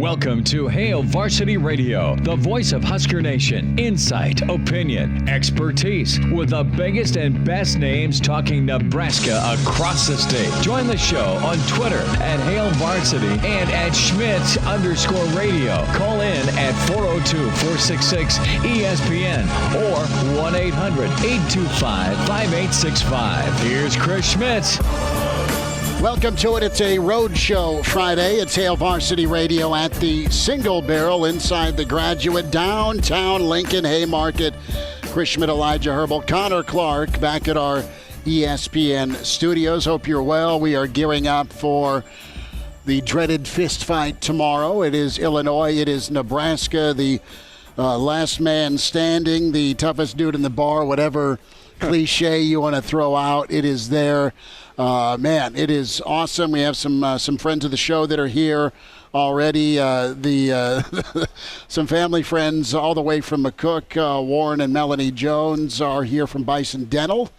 Welcome to Hail Varsity Radio, the voice of Husker Nation. Insight, opinion, expertise, with the biggest and best names talking Nebraska across the state. Join the show on Twitter at Hail Varsity and at Schmidt_radio. Call in at 402-466-ESPN or 1-800-825-5865. Here's Chris Schmidt. Welcome to it. It's a road show Friday. It's Hail Varsity Radio at the Single Barrel inside the Graduate, downtown Lincoln Haymarket. Chris Schmidt, Elijah Herbel, Connor Clark back at our ESPN studios. Hope you're well. We are gearing up for the dreaded fist fight tomorrow. It is Illinois. It is Nebraska. The last man standing, the toughest dude in the bar, whatever cliche you want to throw out, it is there. Man, it is awesome. We have some friends of the show that are here already. Some family friends all the way from McCook. Warren and Melanie Jones are here from Bison Dental.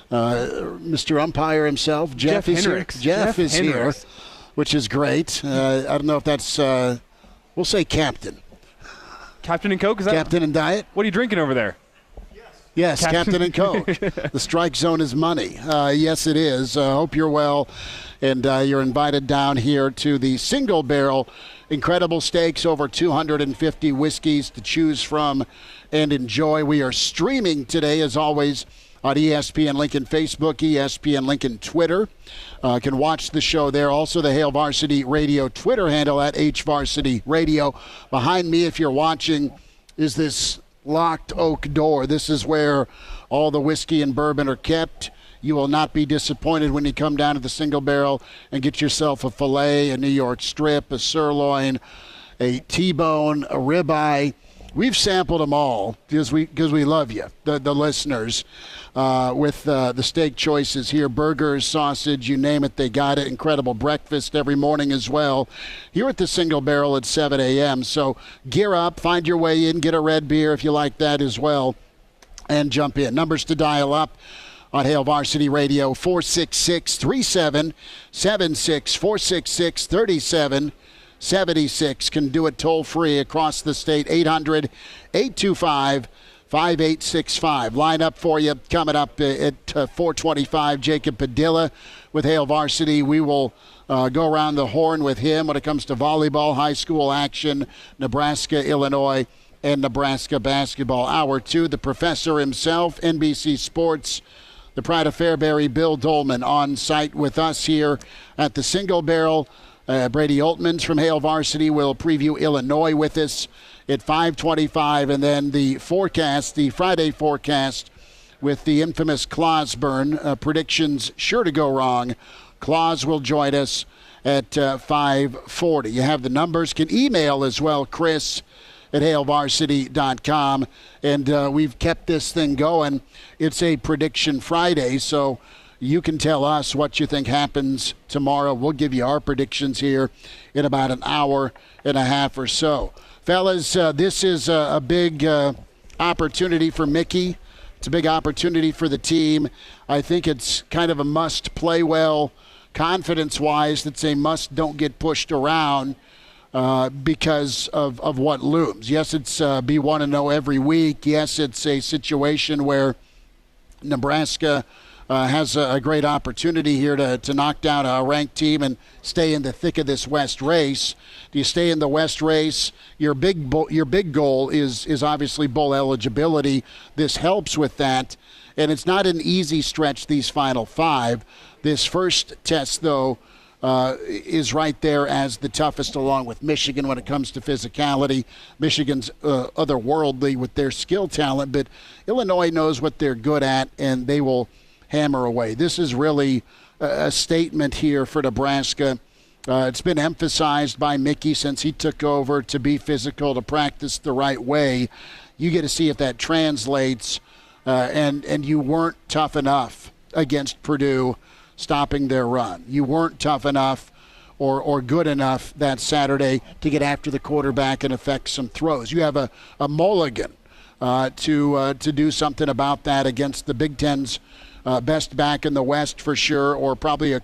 Mr. Umpire himself, Jeff is here. Jeff is here, which is great. I don't know if that's, we'll say Captain. Captain and Coke? Is that Captain and Diet? What are you drinking over there? Yes, Captain and Coke. The strike zone is money. Yes, it is. Hope you're well, and you're invited down here to the Single Barrel. Incredible steaks, over 250 whiskeys to choose from and enjoy. We are streaming today, as always, on ESPN Lincoln Facebook, ESPN Lincoln Twitter. Can watch the show there. Also, the Hail Varsity Radio Twitter handle at HVarsity Radio. Behind me, if you're watching, is this locked oak door. This is where all the whiskey and bourbon are kept. You will not be disappointed when you come down to the Single Barrel and get yourself a filet, a New York strip, a sirloin, a T-bone, a ribeye. We've sampled them all because we love you, the listeners, with the steak choices here. Burgers, sausage, you name it, they got it. Incredible breakfast every morning as well here at the Single Barrel at 7 a.m. So gear up, find your way in, get a red beer if you like that as well, and jump in. Numbers to dial up on Hail Varsity Radio, 466-3776, 466-3776. 76 can do it toll-free across the state, 800-825-5865. Line up for you coming up at 425, Jacob Padilla with Hail Varsity. We will go around the horn with him when it comes to volleyball, high school action, Nebraska-Illinois, and Nebraska basketball. Hour 2, the professor himself, NBC Sports, the pride of Fairbury, Bill Doleman, on site with us here at the Single Barrel. Brady Oltmans from Hail Varsity will preview Illinois with us at 5:25, and then the forecast, the Friday forecast, with the infamous Clauseborne. Predictions sure to go wrong. Claus will join us at 5:40. You have the numbers. Can email as well, Chris at hailvarsity.com, and we've kept this thing going. It's a Prediction Friday, so you can tell us what you think happens tomorrow. We'll give you our predictions here in about an hour and a half or so. Fellas, this is a big opportunity for Mickey. It's a big opportunity for the team. I think it's kind of a must play well confidence-wise. It's a must don't get pushed around because of what looms. Yes, it's be 1-0 every week. Yes, it's a situation where Nebraska has a great opportunity here to knock down a ranked team and stay in the thick of this West race. Do you stay in the West race? Your big goal is obviously bowl eligibility. This helps with that, and it's not an easy stretch, these final 5. This first test, though, is right there as the toughest, along with Michigan when it comes to physicality. Michigan's otherworldly with their skill talent, but Illinois knows what they're good at, and they will hammer away. This is really a statement here for Nebraska. It's been emphasized by Mickey since he took over to be physical, to practice the right way. You get to see if that translates, and you weren't tough enough against Purdue stopping their run. You weren't tough enough or good enough that Saturday to get after the quarterback and affect some throws. You have a mulligan to do something about that against the Big Ten's best back in the West for sure, or probably a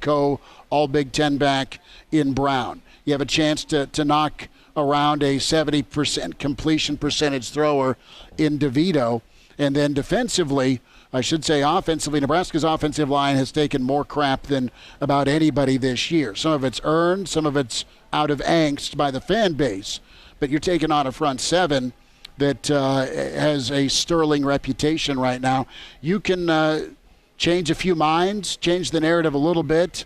all Big Ten back in Brown. You have a chance to knock around a 70% completion percentage thrower in DeVito. And then defensively, I should say offensively, Nebraska's offensive line has taken more crap than about anybody this year. Some of it's earned, some of it's out of angst by the fan base. But you're taking on a front seven that has a sterling reputation right now. You can change a few minds, change the narrative a little bit,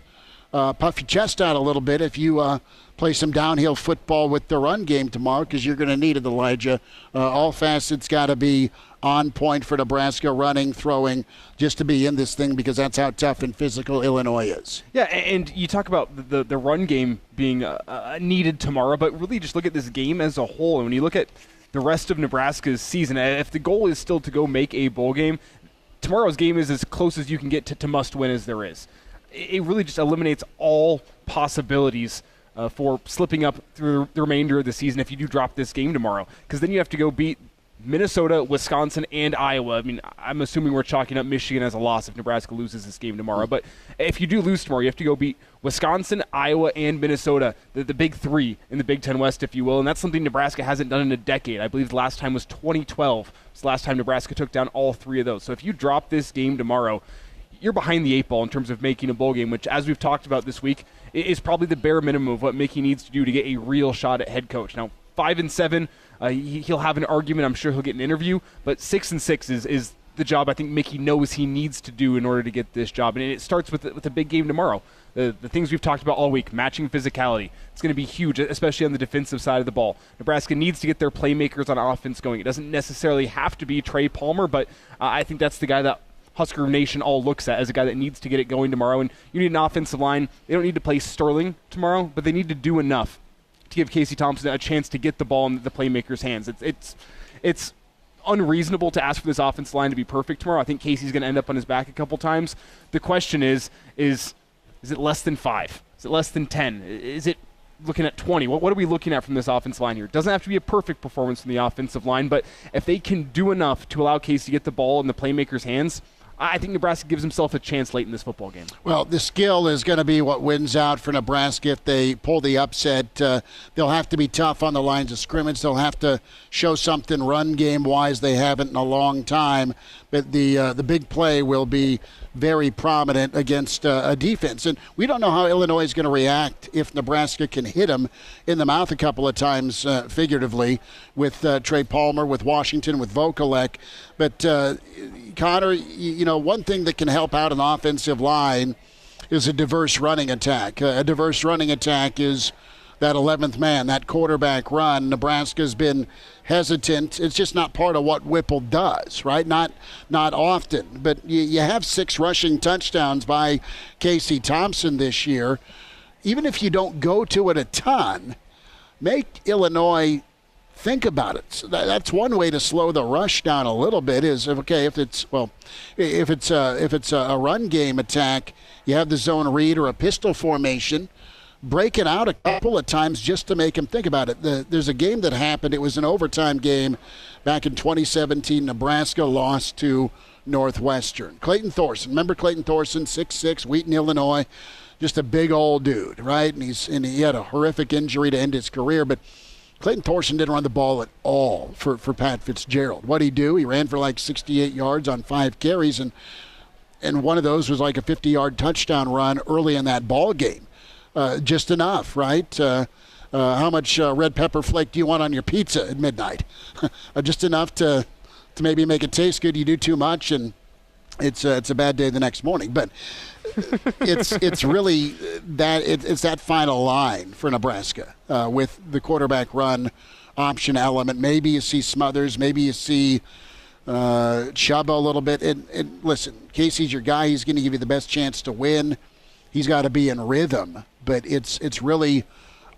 puff your chest out a little bit if you play some downhill football with the run game tomorrow, because you're going to need it, Elijah. All facets got to be on point for Nebraska, running, throwing, just to be in this thing, because that's how tough and physical Illinois is. Yeah, and you talk about the run game being needed tomorrow, but really just look at this game as a whole. And when you look at the rest of Nebraska's season, if the goal is still to go make a bowl game, tomorrow's game is as close as you can get to must-win as there is. It really just eliminates all possibilities for slipping up through the remainder of the season if you do drop this game tomorrow, because then you have to go beat Minnesota, Wisconsin, and Iowa. I mean, I'm assuming we're chalking up Michigan as a loss if Nebraska loses this game tomorrow. But if you do lose tomorrow, you have to go beat Wisconsin, Iowa, and Minnesota, the big three in the Big Ten West, if you will. And that's something Nebraska hasn't done in a decade. I believe the last time was 2012. It's the last time Nebraska took down all three of those. So if you drop this game tomorrow, you're behind the eight ball in terms of making a bowl game, which, as we've talked about this week, is probably the bare minimum of what Mickey needs to do to get a real shot at head coach. Now, 5-7, he'll have an argument. I'm sure he'll get an interview, but 6-6 is the job I think Mickey knows he needs to do in order to get this job. And it starts with the big game tomorrow. The things we've talked about all week, matching physicality. It's going to be huge, especially on the defensive side of the ball. Nebraska needs to get their playmakers on offense going. It doesn't necessarily have to be Trey Palmer, but I think that's the guy that Husker Nation all looks at as a guy that needs to get it going tomorrow. And you need an offensive line. They don't need to play sterling tomorrow, but they need to do enough to give Casey Thompson a chance to get the ball in the playmakers' hands. It's unreasonable to ask for this offensive line to be perfect tomorrow. I think Casey's going to end up on his back a couple times. The question is it less than 5? Is it less than 10? Is it looking at 20? What are we looking at from this offensive line here? It doesn't have to be a perfect performance from the offensive line, but if they can do enough to allow Casey to get the ball in the playmakers' hands, I think Nebraska gives himself a chance late in this football game. Well, the skill is going to be what wins out for Nebraska. If they pull the upset, they'll have to be tough on the lines of scrimmage. They'll have to show something run game-wise they haven't in a long time. But the big play will be very prominent against a defense. And we don't know how Illinois is going to react if Nebraska can hit them in the mouth a couple of times, figuratively, with Trey Palmer, with Washington, with Vokalek. But, Connor, one thing that can help out an offensive line is a diverse running attack. A diverse running attack is that 11th man, that quarterback run. Nebraska's been hesitant. It's just not part of what Whipple does, right? Not often. But you have 6 rushing touchdowns by Casey Thompson this year. Even if you don't go to it a ton, make Illinois think about it. So that's one way to slow the rush down a little bit. Is if it's a run game attack, you have the zone read or a pistol formation. Break it out a couple of times just to make him think about it. There's a game that happened. It was an overtime game back in 2017. Nebraska lost to Northwestern. Clayton Thorson. Remember Clayton Thorson, 6'6", Wheaton, Illinois. Just a big old dude, right? And he had a horrific injury to end his career. But Clayton Thorson didn't run the ball at all for Pat Fitzgerald. What'd he do? He ran for like 68 yards on 5 carries, and one of those was like a 50-yard touchdown run early in that ball game. Just enough, right? How much red pepper flake do you want on your pizza at midnight? Just enough to maybe make it taste good. You do too much, and it's a bad day the next morning. But it's really it's that final line for Nebraska with the quarterback run option element. Maybe you see Smothers. Maybe you see Chuba a little bit. And listen, Casey's your guy. He's going to give you the best chance to win. He's got to be in rhythm. But it's really,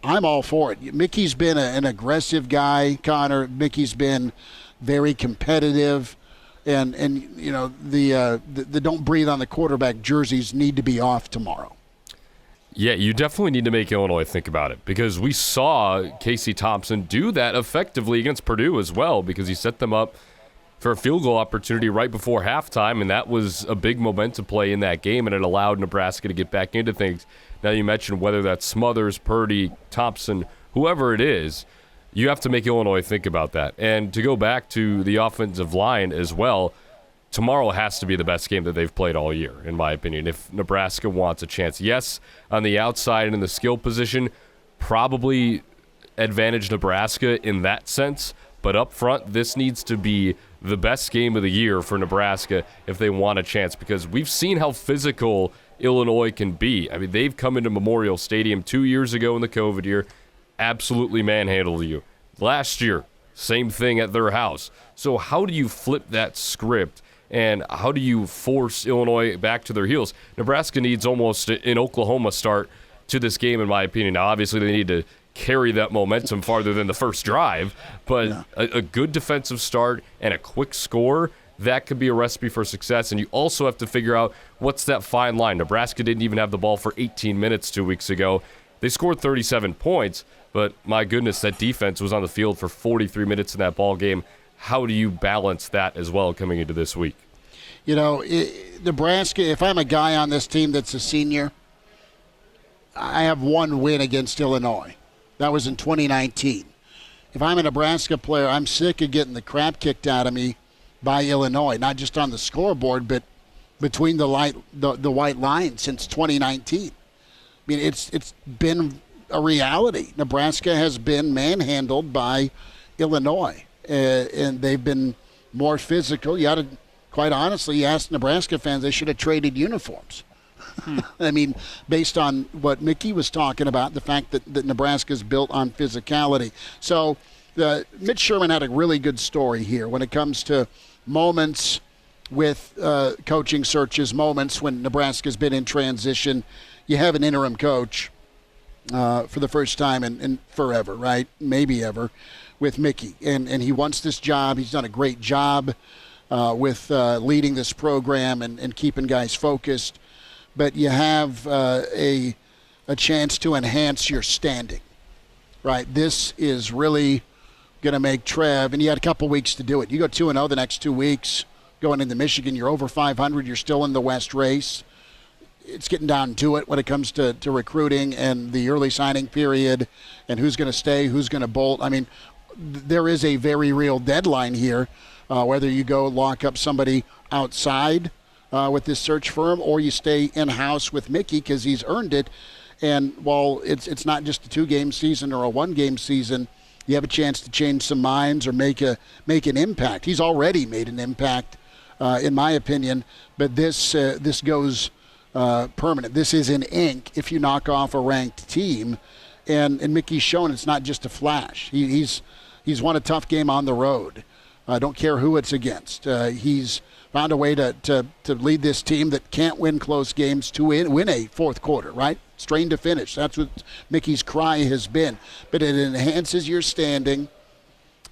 I'm all for it. Mickey's been an aggressive guy, Connor. Mickey's been very competitive. And the don't breathe on the quarterback jerseys need to be off tomorrow. Yeah, you definitely need to make Illinois think about it, because we saw Casey Thompson do that effectively against Purdue as well, because he set them up for a field goal opportunity right before halftime, and that was a big momentum play in that game, and it allowed Nebraska to get back into things. Now you mentioned whether that's Smothers, Purdy, Thompson, whoever it is, you have to make Illinois think about that. And to go back to the offensive line as well, tomorrow has to be the best game that they've played all year, in my opinion, if Nebraska wants a chance. Yes, on the outside and in the skill position, probably advantage Nebraska in that sense, but up front, this needs to be the best game of the year for Nebraska if they want a chance, because we've seen how physical Illinois can be. I mean, they've come into Memorial Stadium 2 years ago in the COVID year, absolutely manhandled you. Last year, same thing at their house. So how do you flip that script, and how do you force Illinois back to their heels? Nebraska needs almost an Oklahoma start to this game, in my opinion. Now, obviously, they need to carry that momentum farther than the first drive, but a good defensive start and a quick score, that could be a recipe for success. And you also have to figure out what's that fine line. Nebraska didn't even have the ball for 18 minutes 2 weeks ago. They scored 37 points, but my goodness, that defense was on the field for 43 minutes in that ball game. How do you balance that as well coming into this week? You know, Nebraska, if I'm a guy on this team that's a senior, I have one win against Illinois. That was in 2019. If I'm a Nebraska player, I'm sick of getting the crap kicked out of me by Illinois, not just on the scoreboard, but between the white line since 2019. I mean, it's been a reality. Nebraska has been manhandled by Illinois, and they've been more physical. Quite honestly, you ask Nebraska fans, they should have traded uniforms. I mean, based on what Mickey was talking about, the fact that Nebraska's built on physicality. So Mitch Sherman had a really good story here when it comes to moments with coaching searches, moments when Nebraska's been in transition. You have an interim coach for the first time in forever, right? Maybe ever, with Mickey. And he wants this job. He's done a great job with leading this program and keeping guys focused. But you have a chance to enhance your standing, right? This is really going to make Trev, and you had a couple weeks to do it. You go 2-0 the next 2 weeks, going into Michigan, you're over 500, you're still in the West race. It's getting down to it when it comes to recruiting and the early signing period and who's going to stay, who's going to bolt. I mean, there is a very real deadline here, whether you go lock up somebody outside with this search firm, or you stay in-house with Mickey because he's earned it. And while it's not just a 2-game season or a 1-game season, you have a chance to change some minds or make an impact. He's already made an impact, in my opinion, but this goes permanent. This is in ink if you knock off a ranked team. And Mickey's shown it's not just a flash. He's won a tough game on the road. I don't care who it's against. He's found a way to lead this team that can't win close games to win a fourth quarter, right? Strain to finish. That's what Mickey's cry has been. But it enhances your standing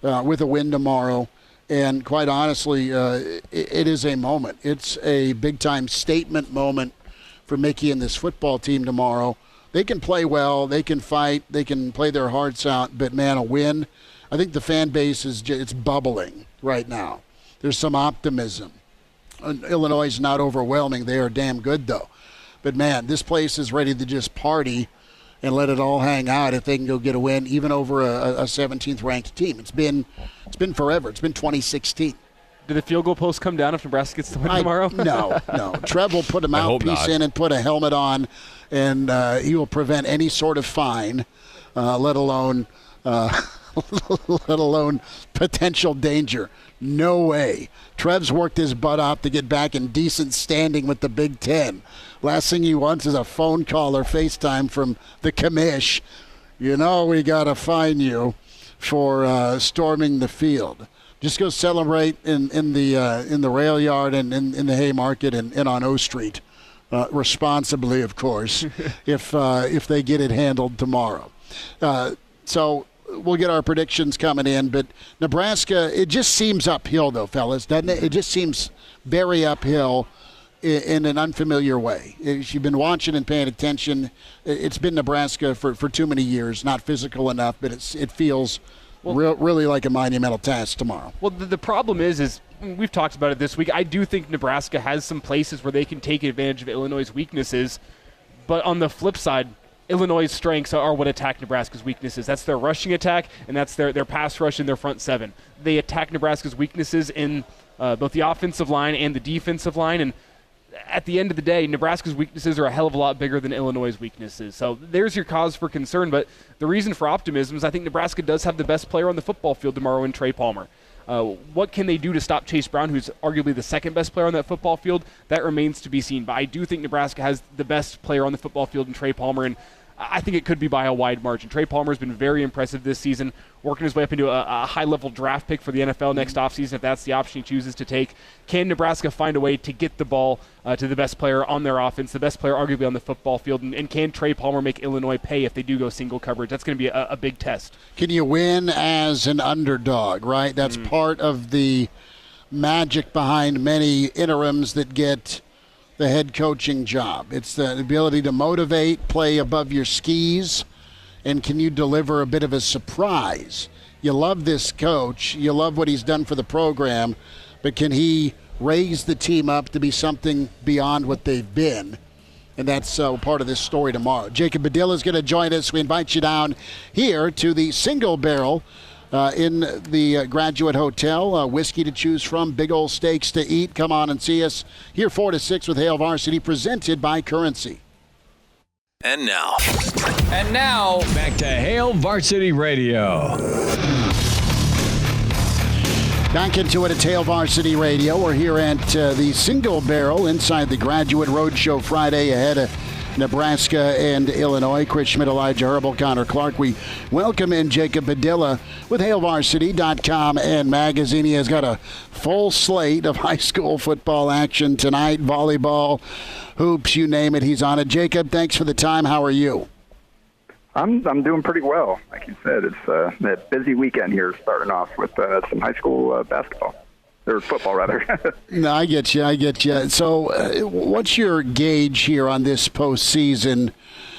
with a win tomorrow. And quite honestly, it is a moment. It's a big-time statement moment for Mickey and this football team tomorrow. They can play well. They can fight. They can play their hearts out. But, man, a win. I think the fan base it's bubbling right now. There's some optimism. Illinois is not overwhelming. They are damn good, though. But, man, this place is ready to just party and let it all hang out if they can go get a win, even over a 17th-ranked team. It's been forever. It's been 2016. Do the field goal posts come down if Nebraska gets the win tomorrow? No. Trev will put a mouthpiece in and put a helmet on, and he will prevent any sort of fine, let alone potential danger. No way. Trev's worked his butt off to get back in decent standing with the Big Ten. Last thing he wants is a phone call or FaceTime from the commish. You know we got to fine you for storming the field. Just go celebrate in the rail yard and in the Haymarket and on O Street, responsibly, of course, if they get it handled tomorrow. So we'll get our predictions coming in, but Nebraska, it just seems uphill, though, fellas, doesn't it? It just seems very uphill in an unfamiliar way. If you've been watching and paying attention, it's been Nebraska for too many years, not physical enough, but it feels really like a monumental task tomorrow. Well, the problem is we've talked about it this week. I do think Nebraska has some places where they can take advantage of Illinois' weaknesses, but on the flip side, Illinois' strengths are what attack Nebraska's weaknesses. That's their rushing attack, and that's their pass rush in their front seven. They attack Nebraska's weaknesses in both the offensive line and the defensive line, and at the end of the day, Nebraska's weaknesses are a hell of a lot bigger than Illinois' weaknesses. So there's your cause for concern, but the reason for optimism is I think Nebraska does have the best player on the football field tomorrow in Trey Palmer. What can they do to stop Chase Brown, who's arguably the second best player on that football field? That remains to be seen. But I do think Nebraska has the best player on the football field in Trey Palmer, and I think it could be by a wide margin. Trey Palmer has been very impressive this season, working his way up into a high-level draft pick for the NFL next offseason if that's the option he chooses to take. Can Nebraska find a way to get the ball to the best player on their offense, the best player arguably on the football field, and can Trey Palmer make Illinois pay if they do go single coverage? That's going to be a big test. Can you win as an underdog, right? That's part of the magic behind many interims that get the head coaching job. It's the ability to motivate, play above your skis, and can you deliver a bit of a surprise? You love this coach, you love what he's done for the program, but can he raise the team up to be something beyond what they've been? And that's part of this story tomorrow. Jacob Padilla is going to join us. We invite you down here to the Single Barrel in the Graduate Hotel. Whiskey to choose from, big old steaks to eat. Come on and see us here 4 to 6 with Hail Varsity, presented by Currency. And now, back to Hail Varsity Radio. Back into it at Hail Varsity Radio. We're here at the Single Barrel inside the Graduate Roadshow Friday ahead of Nebraska and Illinois. Chris Schmidt, Elijah Herbel, Connor Clark. We welcome in Jacob Padilla with HailVarsity.com and magazine. He has got a full slate of high school football action tonight, volleyball, hoops, you name it. He's on it. Jacob, thanks for the time. How are you? I'm doing pretty well. Like you said, it's a busy weekend here starting off with some high school basketball. Or football, rather. No, I get you. So what's your gauge here on this postseason,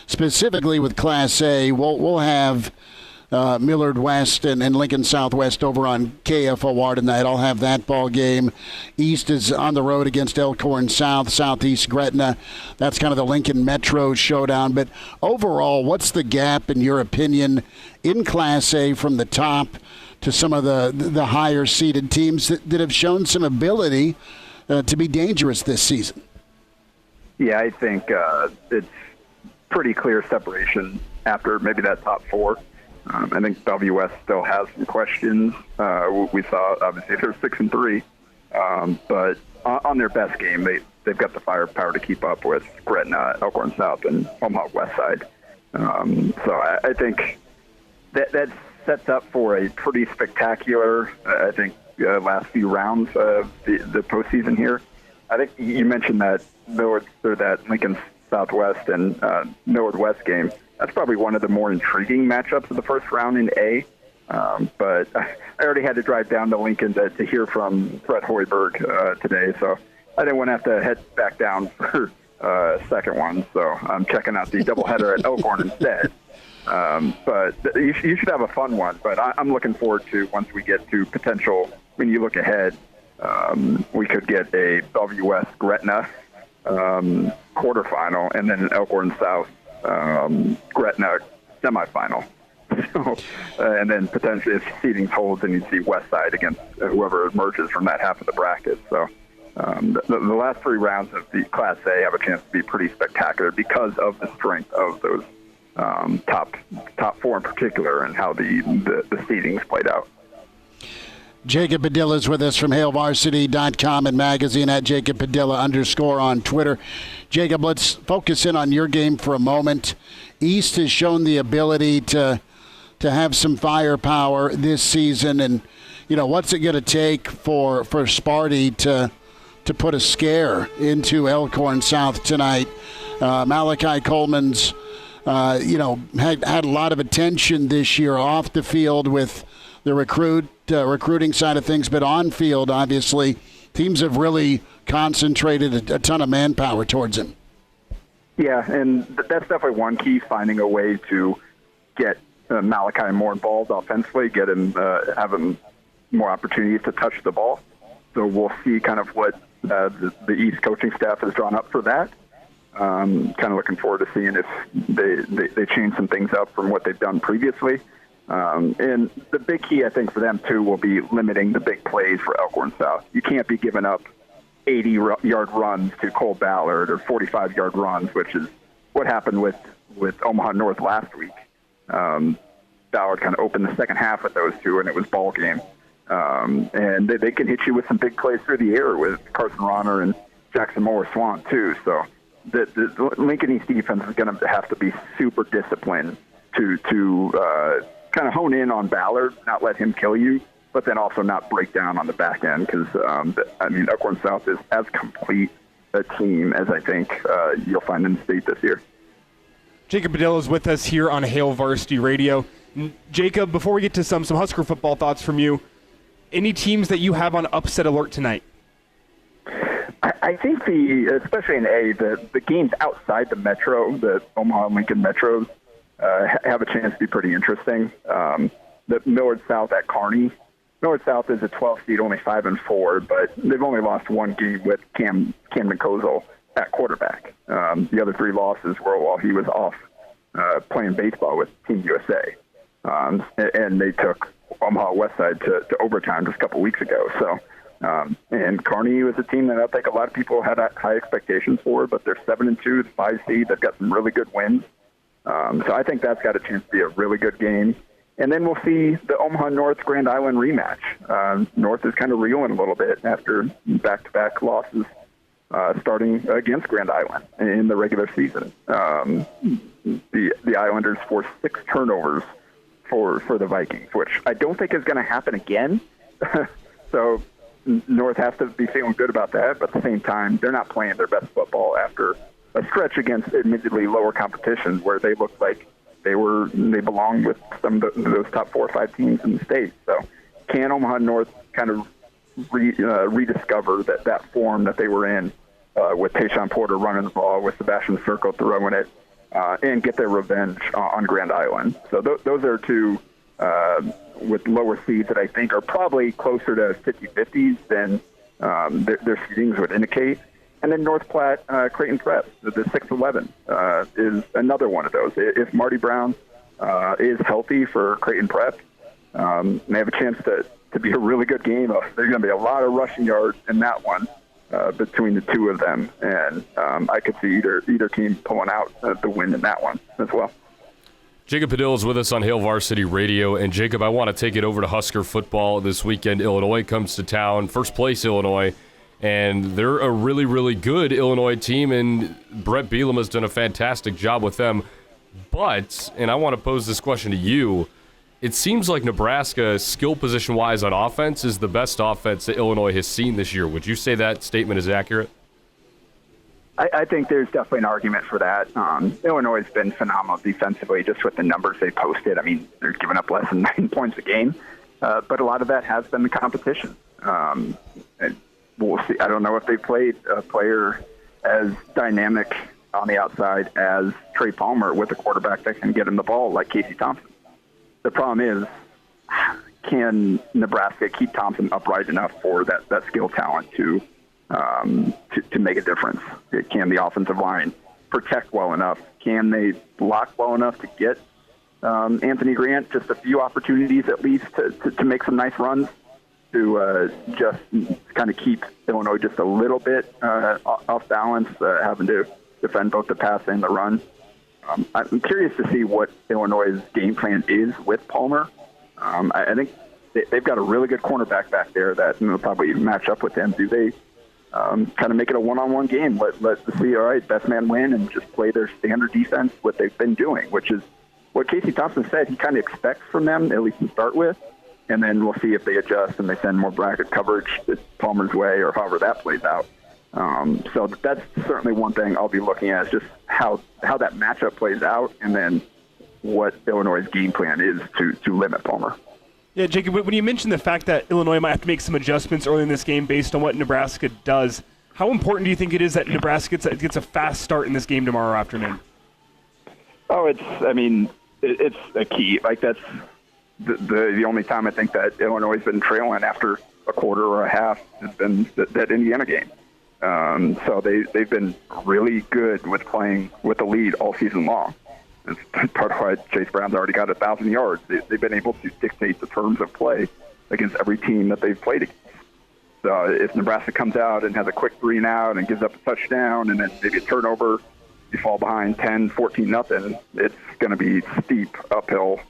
specifically with Class A? We'll have Millard West and Lincoln Southwest over on KFOR tonight. I'll have that ball game. East is on the road against Elkhorn South, Southeast Gretna. That's kind of the Lincoln Metro showdown. But overall, what's the gap, in your opinion, in Class A from the top to some of the higher-seeded teams that have shown some ability to be dangerous this season? Yeah, I think it's pretty clear separation after maybe that top four. I think Bellevue West still has some questions. We saw, obviously, they're 6-3. But on their best game, they've got the firepower to keep up with Gretna, Elkhorn South, and Omaha West Side. So I think that's sets up for a pretty spectacular, I think, last few rounds of the postseason here. I think you mentioned that that Lincoln Southwest and Millard West game. That's probably one of the more intriguing matchups of the first round in A. But I already had to drive down to Lincoln to hear from Fred Hoiberg today, so I didn't want to have to head back down for a second one. So I'm checking out the doubleheader at Elkhorn instead. But you should have a fun one. But I'm looking forward to, once we get to potential, when you look ahead, we could get a Bellevue West Gretna quarterfinal, and then an Elkhorn South Gretna semifinal. So, and then potentially, if seeding holds, then you'd see West Side against whoever emerges from that half of the bracket. So the last three rounds of the Class A have a chance to be pretty spectacular because of the strength of those top four in particular, and how the seedings played out. Jacob Padilla is with us from HailVarsity.com and magazine at Jacob Padilla _ on Twitter. Jacob, let's focus in on your game for a moment. East has shown the ability to have some firepower this season, and what's it going to take for Sparty to put a scare into Elkhorn South tonight? Malachi Coleman's had a lot of attention this year off the field with the recruiting side of things, but on field, obviously, teams have really concentrated a ton of manpower towards him. Yeah, and that's definitely one key, finding a way to get Malachi more involved offensively, get him, have him more opportunities to touch the ball. So we'll see kind of what the East coaching staff has drawn up for that. Kind of looking forward to seeing if they change some things up from what they've done previously. And the big key, I think, for them, too, will be limiting the big plays for Elkhorn South. You can't be giving up 80-yard runs to Cole Ballard or 45-yard runs, which is what happened with Omaha North last week. Ballard kind of opened the second half with those two, and it was ball game. And they can hit you with some big plays through the air with Carson Ronner and Jackson Moore Swan, too. So the Lincoln East defense is going to have to be super disciplined to kind of hone in on Ballard, not let him kill you, but then also not break down on the back end because, Elkhorn South is as complete a team as I think you'll find in the state this year. Jacob Padilla is with us here on Hail Varsity Radio. Jacob, before we get to some Husker football thoughts from you, any teams that you have on upset alert tonight? I think especially in the games outside the metro, the Omaha and Lincoln metros, have a chance to be pretty interesting. The Millard South at Kearney. Millard South is a 12 seed, only 5-4, but they've only lost one game with Camden Kozel at quarterback. The other three losses were while he was off playing baseball with Team USA. And they took Omaha Westside to overtime just a couple weeks ago. So, and Kearney was a team that I think a lot of people had high expectations for, but they're 7-2, the 5 seed. They've got some really good wins. So I think that's got a chance to be a really good game. And then we'll see the Omaha North Grand Island rematch. North is kind of reeling a little bit after back-to-back losses starting against Grand Island in the regular season. The Islanders forced 6 turnovers for the Vikings, which I don't think is going to happen again. So North has to be feeling good about that, but at the same time, they're not playing their best football after a stretch against admittedly lower competition where they looked like they belonged with some of those top 4 or 5 teams in the state. So can Omaha North kind of rediscover that form that they were in with Tayshawn Porter running the ball, with Sebastian Circle throwing it, and get their revenge on Grand Island? So those are two with lower seeds that I think are probably closer to 50-50s than their seedings would indicate. And then North Platte, Creighton Prep, the 6-11, is another one of those. If Marty Brown is healthy for Creighton Prep, they have a chance to be a really good game. There's going to be a lot of rushing yards in that one between the two of them. And I could see either team pulling out the win in that one as well. Jacob Padilla is with us on Hail Varsity Radio. And, Jacob, I want to take it over to Husker football this weekend. Illinois comes to town, first place Illinois. And they're a really, really good Illinois team, and Brett Bielema has done a fantastic job with them. But, and I want to pose this question to you, it seems like Nebraska, skill position-wise on offense, is the best offense that Illinois has seen this year. Would you say that statement is accurate? I think there's definitely an argument for that. Illinois has been phenomenal defensively just with the numbers they posted. I mean, they're giving up less than 9 points a game, but a lot of that has been the competition. We'll see. I don't know if they played a player as dynamic on the outside as Trey Palmer with a quarterback that can get him the ball like Casey Thompson. The problem is, can Nebraska keep Thompson upright enough for that skill talent to make a difference? Can the offensive line protect well enough? Can they block well enough to get Anthony Grant just a few opportunities at least to make some nice runs? To just kind of keep Illinois just a little bit off balance, having to defend both the pass and the run. I'm curious to see what Illinois' game plan is with Palmer. I think they've got a really good cornerback back there that will probably match up with him. Do they kind of make it a one-on-one game? Let's see, all right, best man win and just play their standard defense, what they've been doing, which is what Casey Thompson said he kind of expects from them, at least to start with. And then we'll see if they adjust and they send more bracket coverage Palmer's way or however that plays out. So that's certainly one thing I'll be looking at is just how that matchup plays out and then what Illinois' game plan is to limit Palmer. Yeah, Jacob, when you mentioned the fact that Illinois might have to make some adjustments early in this game based on what Nebraska does, how important do you think it is that Nebraska gets a fast start in this game tomorrow afternoon? Oh, it's a key. Like that's the only time I think that Illinois has been trailing after a quarter or a half has been that Indiana game. So they've been really good with playing with the lead all season long. That's part of why Chase Brown's already got 1,000 yards. They've been able to dictate the terms of play against every team that they've played against. So if Nebraska comes out and has a quick 3-and-out and gives up a touchdown and then maybe a turnover, you fall behind 10, 14-0, it's going to be steep uphill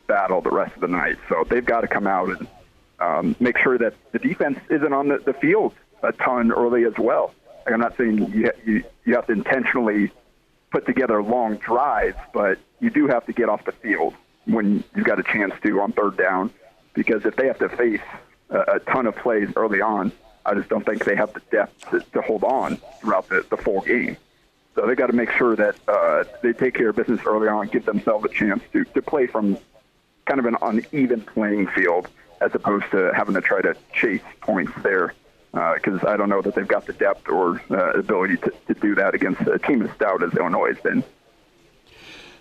battle the rest of the night. So they've got to come out and make sure that the defense isn't on the field a ton early as well. Like, I'm not saying you have to intentionally put together long drives, but you do have to get off the field when you've got a chance to on third down, because if they have to face a ton of plays early on, I just don't think they have the depth to hold on throughout the full game. So they got to make sure that they take care of business early on, give themselves a chance to play from kind of an uneven playing field as opposed to having to try to chase points there, because I don't know that they've got the depth or ability to do that against a team as stout as Illinois has been.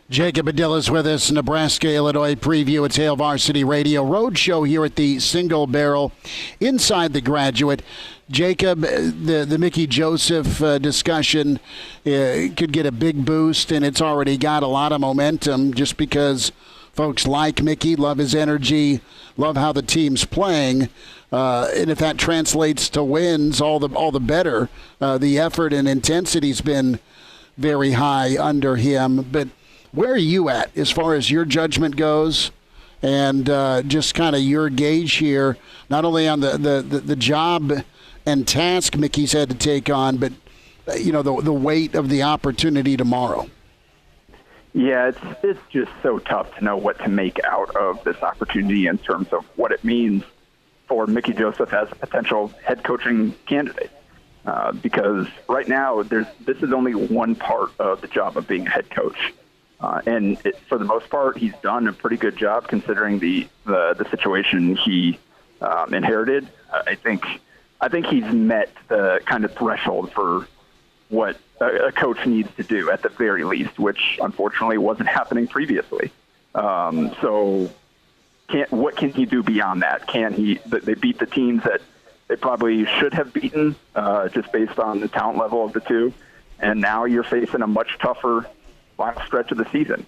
Jacob Padilla's with us, Nebraska-Illinois preview. It's Hail Varsity Radio Roadshow here at the Single Barrel inside the Graduate. Jacob, the Mickey Joseph discussion could get a big boost, and it's already got a lot of momentum just because folks like Mickey, love his energy, love how the team's playing. And if that translates to wins, all the better. The effort and intensity's been very high under him. But where are you at as far as your judgment goes, and just kind of your gauge here, not only on the job and task Mickey's had to take on, but the weight of the opportunity tomorrow? Yeah, it's just so tough to know what to make out of this opportunity in terms of what it means for Mickey Joseph as a potential head coaching candidate. Because right now, this is only one part of the job of being a head coach. For the most part, he's done a pretty good job considering the situation he inherited. I think he's met the kind of threshold for what a coach needs to do at the very least, which unfortunately wasn't happening previously. So what can he do beyond that? They beat the teams that they probably should have beaten just based on the talent level of the two. And now you're facing a much tougher final stretch of the season.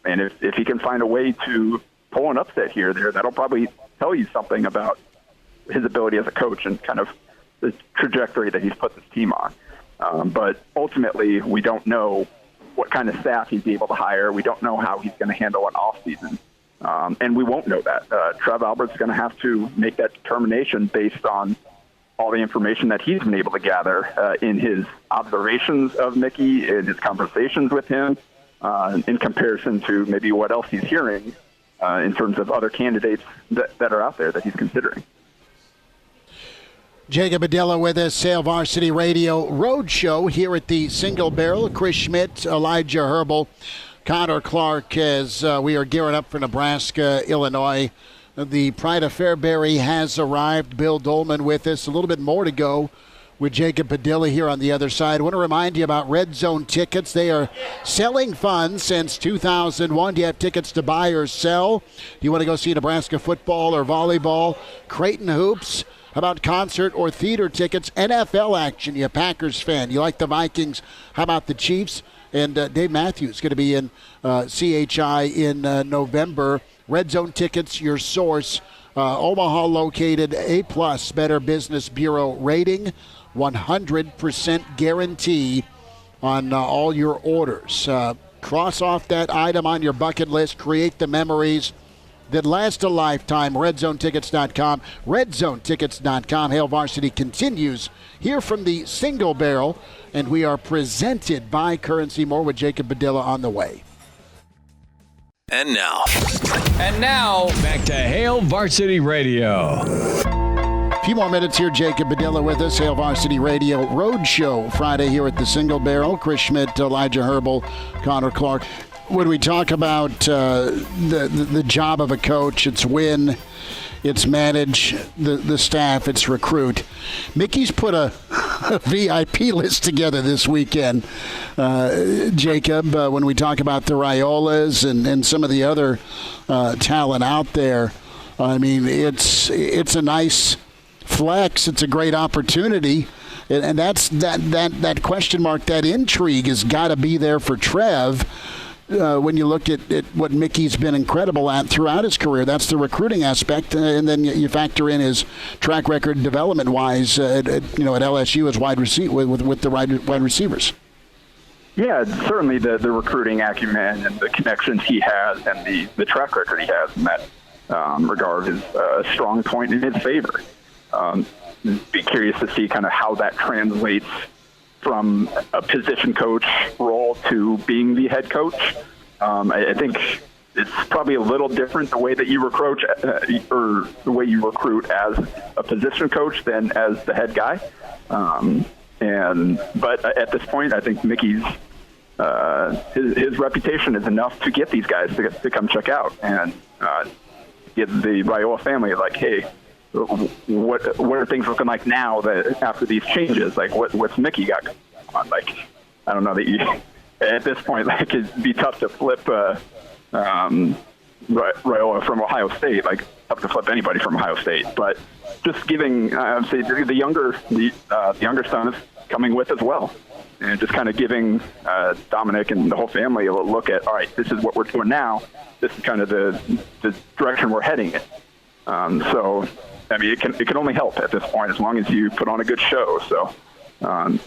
And if he can find a way to pull an upset here or there, that'll probably tell you something about his ability as a coach and kind of the trajectory that he's put this team on. But ultimately, we don't know what kind of staff he'd be able to hire. We don't know how he's going to handle an offseason. And we won't know that. Trev Albert's going to have to make that determination based on all the information that he's been able to gather in his observations of Mickey, in his conversations with him, in comparison to maybe what else he's hearing in terms of other candidates that are out there that he's considering. Jacob Padilla with us, Hail Varsity Radio Roadshow here at the Single Barrel. Chris Schmidt, Elijah Herbel, Connor Clark, as we are gearing up for Nebraska-Illinois. The Pride of Fairbury has arrived. Bill Doleman with us. A little bit more to go with Jacob Padilla here on the other side. I want to remind you about Red Zone tickets. They are selling fun since 2001. Do you have tickets to buy or sell? Do you want to go see Nebraska football or volleyball? Creighton hoops? How about concert or theater tickets? NFL action. You a Packers fan? You like the Vikings? How about the Chiefs? And Dave Matthews going to be in CHI in November. Red Zone tickets, your source. Omaha located, A+ Better Business Bureau rating. 100% guarantee on all your orders. Cross off that item on your bucket list. Create the memories that last a lifetime. RedZoneTickets.com. RedZoneTickets.com. Hail Varsity continues here from the Single Barrel, and we are presented by Currency. More with Jacob Padilla on the way. And now, back to Hail Varsity Radio. A few more minutes here. Jacob Padilla with us. Hail Varsity Radio Roadshow Friday here at the Single Barrel. Chris Schmidt, Elijah Herbel, Connor Clark. When we talk about the job of a coach, it's win, it's manage the staff, it's recruit. Mickey's put a VIP list together this weekend, Jacob, when we talk about the Raiolas and some of the other talent out there. I mean, it's a nice flex. It's a great opportunity. And that's that question mark, that intrigue has got to be there for Trev. When you look at what Mickey's been incredible at throughout his career, that's the recruiting aspect, and then you factor in his track record development-wise, at LSU as wide receiver with the wide receivers. Yeah, certainly the recruiting acumen and the connections he has and the track record he has in that regard is a strong point in his favor. Be curious to see kind of how that translates from a position coach role to being the head coach. I think it's probably a little different the way that you recruit or the way you recruit as a position coach than as the head guy. But at this point, I think Mickey's his reputation is enough to get these guys to come check out and get the Raiola family like, hey, what are things looking like now that after these changes? Like, what's Mickey got going on? Like, I don't know that you at this point, like, it'd be tough to flip Raiola from Ohio State. Like, tough to flip anybody from Ohio State, but just giving, I would say, the younger son is coming with as well, and just kind of giving Dominic and the whole family a look at, all right, this is what we're doing now. This is kind of the direction we're heading in. So, I mean, it can only help at this point as long as you put on a good show. So,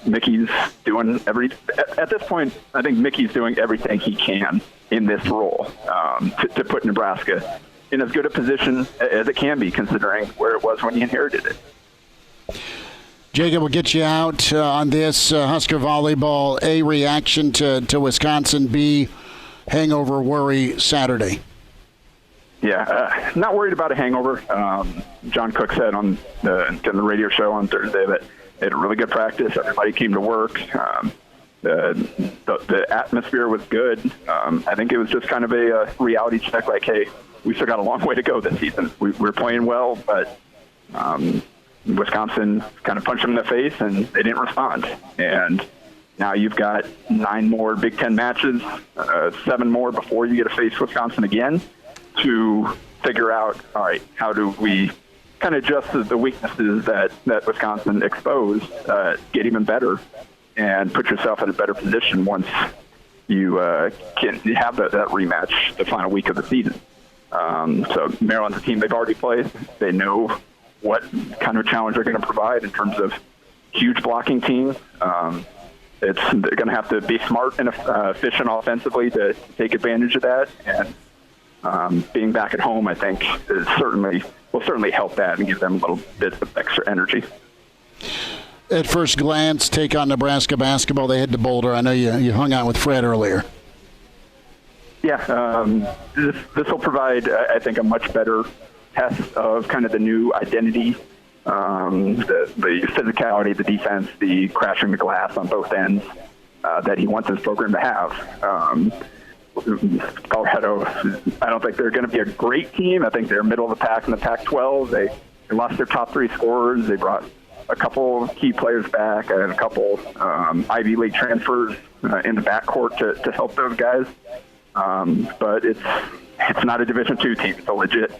Mickey's doing at this point, I think Mickey's doing everything he can in this role to put Nebraska in as good a position as it can be, considering where it was when he inherited it. Jacob, we'll get you out on this Husker volleyball. A, reaction to Wisconsin. B, hangover worry Saturday. Yeah, not worried about a hangover. John Cook said on the radio show on Thursday that they had a really good practice. Everybody came to work. The atmosphere was good. I think it was just kind of a reality check, like, hey, we still got a long way to go this season. We're playing well, but Wisconsin kind of punched them in the face, and they didn't respond. And now you've got 9 more Big Ten matches, 7 more before you get to face Wisconsin again, to figure out, all right, how do we kind of adjust the weaknesses that Wisconsin exposed, get even better, and put yourself in a better position once you can have that rematch the final week of the season. So Maryland's a team they've already played. They know what kind of challenge they're going to provide in terms of huge blocking team. They're going to have to be smart and efficient offensively to take advantage of that. And being back at home, I think, will certainly help that and give them a little bit of extra energy. At first glance, take on Nebraska basketball. They head to Boulder. I know you hung out with Fred earlier. Yeah, this will provide, I think, a much better test of kind of the new identity, the physicality, the defense, the crashing the glass on both ends that he wants his program to have. Colorado, I don't think they're going to be a great team. I think they're middle of the pack in the Pac-12. They lost their top 3 scorers. They brought a couple key players back and a couple Ivy League transfers in the backcourt to help those guys. But it's not a Division II team. It's a legit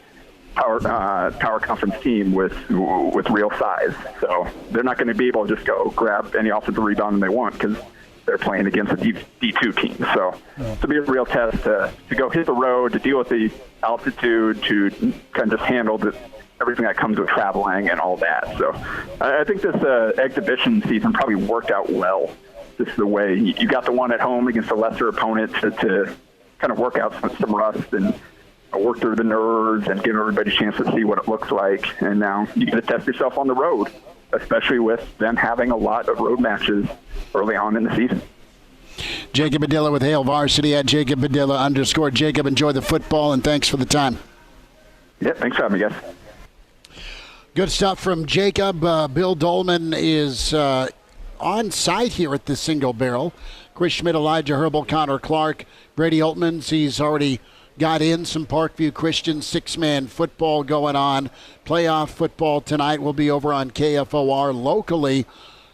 power conference team with real size. So they're not going to be able to just go grab any offensive rebound they want because they're playing against a D2 team. So to be a real test to go hit the road, to deal with the altitude, to kind of just handle everything that comes with traveling and all that. So I think this exhibition season probably worked out well. Just the way you got the one at home against a lesser opponent to kind of work out some rust and work through the nerves and give everybody a chance to see what it looks like. And now you got to test yourself on the road, especially with them having a lot of road matches early on in the season. Jacob Padilla with Hail Varsity at Jacob Padilla _ Jacob, enjoy the football, and thanks for the time. Yeah, thanks for having me, guys. Good stuff from Jacob. Bill Doleman is on site here at the Single Barrel. Chris Schmidt, Elijah Herbel, Connor Clark, Brady Oltmans. He's already got in some Parkview Christian 6-man football going on. Playoff football tonight will be over on KFOR locally.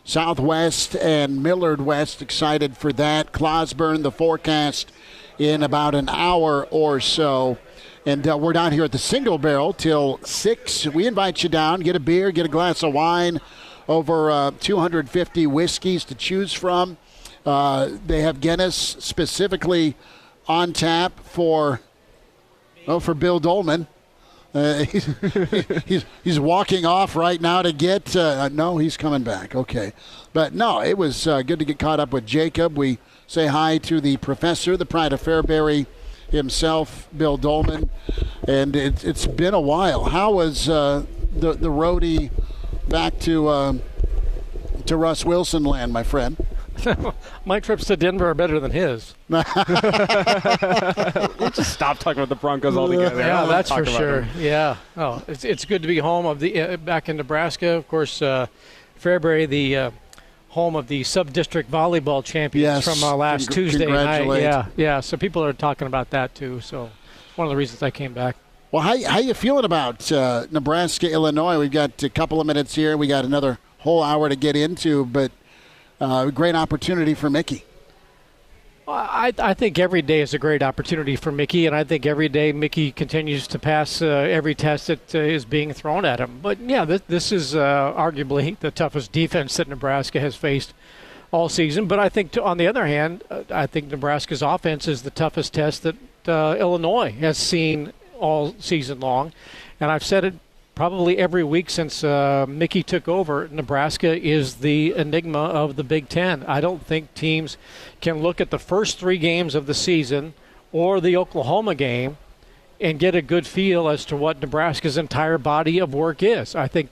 Southwest and Millard West, excited for that. Clauseborne, the forecast in about an hour or so. And we're down here at the Single Barrel till 6. We invite you down, get a beer, get a glass of wine over 250 whiskeys to choose from. They have Guinness specifically on tap for Bill Doleman. He's walking off right now to get no, he's coming back. Okay. But no, it was good to get caught up with Jacob. We say hi to the professor, the pride of Fairbury himself, Bill Doleman. And it's been a while. How was the roadie back to Russ Wilson land, my friend? My trips to Denver are better than his. We'll just stop talking about the Broncos altogether. Yeah, that's for sure. Yeah. Oh, it's good to be home of the back in Nebraska. Of course, Fairbury, the home of the sub-district volleyball champions from last Tuesday night. Yeah. So people are talking about that too. So one of the reasons I came back. Well, how you feeling about Nebraska-Illinois? We've got a couple of minutes here. We got another whole hour to get into, but great opportunity for Mickey. I think every day is a great opportunity for Mickey, and I think every day Mickey continues to pass every test that is being thrown at him. But, yeah, this is arguably the toughest defense that Nebraska has faced all season. But I think, on the other hand, I think Nebraska's offense is the toughest test that Illinois has seen all season long. And I've said it probably every week since Mickey took over. Nebraska is the enigma of the Big Ten. I don't think teams can look at the first 3 games of the season or the Oklahoma game and get a good feel as to what Nebraska's entire body of work is. I think,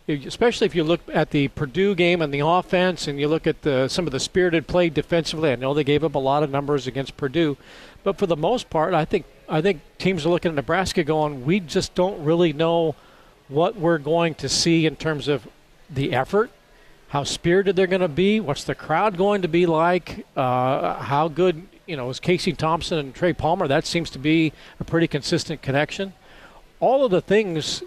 especially if you look at the Purdue game and the offense and you look at some of the spirited play defensively. I know they gave up a lot of numbers against Purdue, but for the most part, I think teams are looking at Nebraska going, we just don't really know what we're going to see in terms of the effort, how spirited they're going to be, what's the crowd going to be like, how good, is Casey Thompson and Trey Palmer. That seems to be a pretty consistent connection. All of the things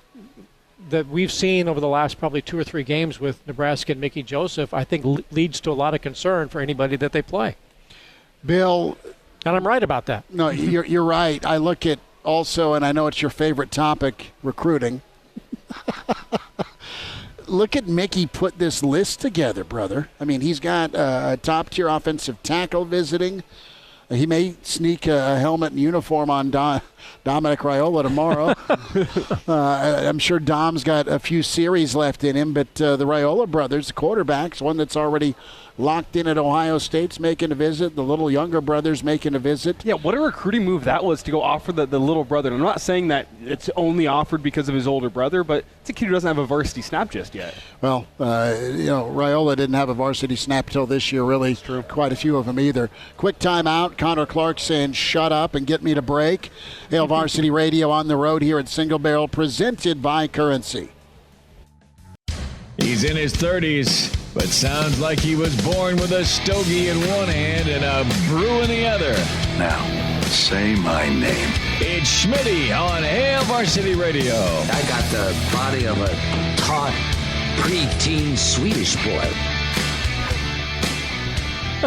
that we've seen over the last probably 2 or 3 games with Nebraska and Mickey Joseph, I think leads to a lot of concern for anybody that they play. Bill. And I'm right about that. No, you're right. I look at also, and I know it's your favorite topic, recruiting. Look at Mickey put this list together, brother. I mean, he's got a top-tier offensive tackle visiting. He may sneak a helmet and uniform on Dominic Raiola tomorrow. I'm sure Dom's got a few series left in him, but the Raiola brothers, the quarterbacks, one that's already locked in at Ohio State's making a visit. The little younger brother's making a visit. Yeah, what a recruiting move that was to go offer the little brother. And I'm not saying that it's only offered because of his older brother, but it's a kid who doesn't have a varsity snap just yet. Well, Raiola didn't have a varsity snap till this year, really. True. Quite a few of them either. Quick timeout. Connor Clark saying, shut up and get me to break. Hail Varsity Radio on the road here at Single Barrel, presented by Currency. He's in his 30s, but sounds like he was born with a stogie in one hand and a brew in the other. Now, say my name. It's Schmidt on Hail Varsity Radio. I got the body of a taut, preteen Swedish boy.